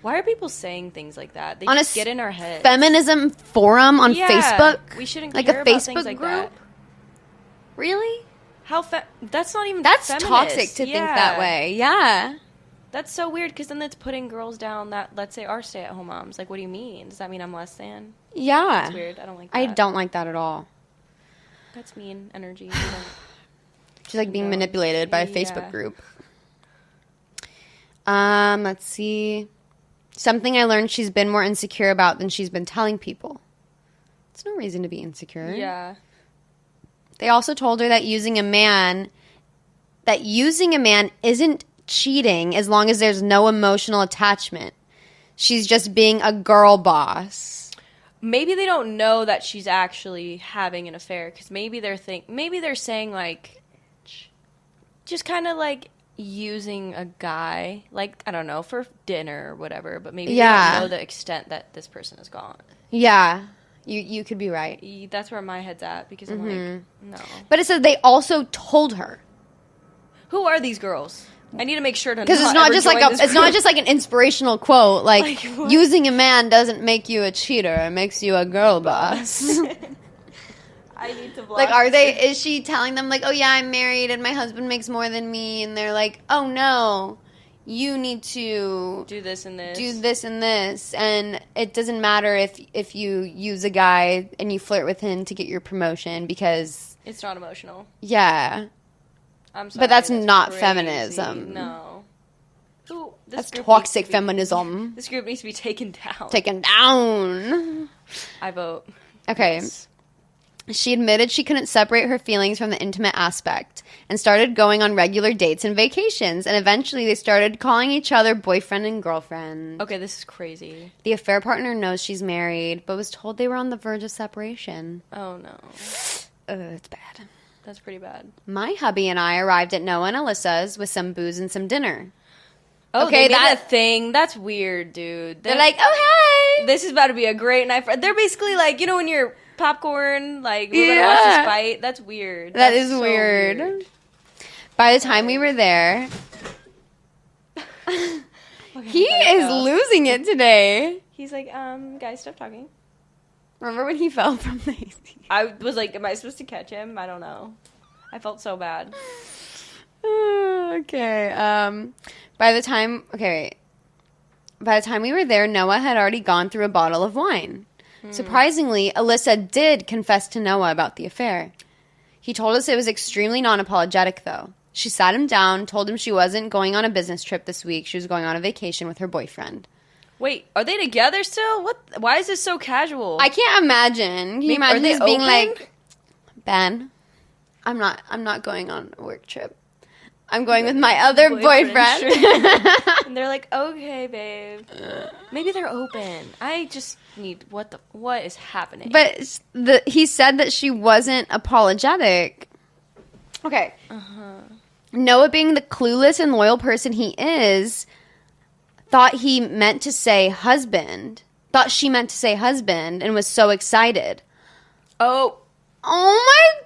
Why are people saying things like that? They on just get in our heads. Feminism forum on Facebook? We shouldn't like care a about Facebook things like group? that. Really? That's not even That's feminist. toxic to think that way. Yeah. That's so weird because then it's putting girls down that, let's say, are stay-at-home moms. Like, what do you mean? Does that mean I'm less than? Yeah. That's weird. I don't like that. I don't like that at all. That's mean energy. She's like being manipulated by a Facebook group. Let's see. Something I learned she's been more insecure about than she's been telling people. It's no reason to be insecure. Yeah. They also told her that using a man isn't cheating as long as there's no emotional attachment. She's just being a girl boss. Maybe they don't know that she's actually having an affair because maybe they're saying like just kind of like using a guy, like, I don't know, for dinner or whatever, but maybe they don't know the extent that this person has gone. Yeah. You could be right. That's where my head's at because I'm like, no. But it says they also told her. Who are these girls? I need to make sure to because it's not just like an inspirational quote. Like using a man doesn't make you a cheater; it makes you a girl boss. I need to block. Like, is she telling them like, oh yeah, I'm married and my husband makes more than me, and they're like, oh no, you need to do this and this, and it doesn't matter if you use a guy and you flirt with him to get your promotion because it's not emotional. Yeah. I'm sorry, but that's not crazy. Feminism. No. That's toxic feminism. This group needs to be taken down. Taken down. I vote. Okay. Yes. She admitted she couldn't separate her feelings from the intimate aspect and started going on regular dates and vacations, and eventually they started calling each other boyfriend and girlfriend. Okay, this is crazy. The affair partner knows she's married, but was told they were on the verge of separation. Oh, no. It's bad. That's pretty bad. My hubby and I arrived at Noah and Alyssa's with some booze and some dinner. Oh, okay, that's a thing. That's weird, dude. They're like, oh, hey! This is about to be a great night. They're basically like, you know when you're popcorn, like, we're going to watch this fight? That's weird. That is so weird. By the time we were there... He is losing it today. He's like, guys, stop talking. Remember when he fell from the AC? I was like, am I supposed to catch him? I don't know. I felt so bad. Okay. By the time we were there, Noah had already gone through a bottle of wine. Surprisingly, Alyssa did confess to Noah about the affair. He told us it was extremely non-apologetic, though. She sat him down, told him she wasn't going on a business trip this week. She was going on a vacation with her boyfriend. Wait, are they together still? What? Why is this so casual? I can't imagine. Can you imagine this being like, Ben, I'm not going on a work trip. I'm going with my other boyfriend. And they're like, okay, babe. Maybe they're open. I just need, what is happening? But he said that she wasn't apologetic. Okay. Noah, being the clueless and loyal person he is, thought she meant to say husband, and was so excited. Oh my God.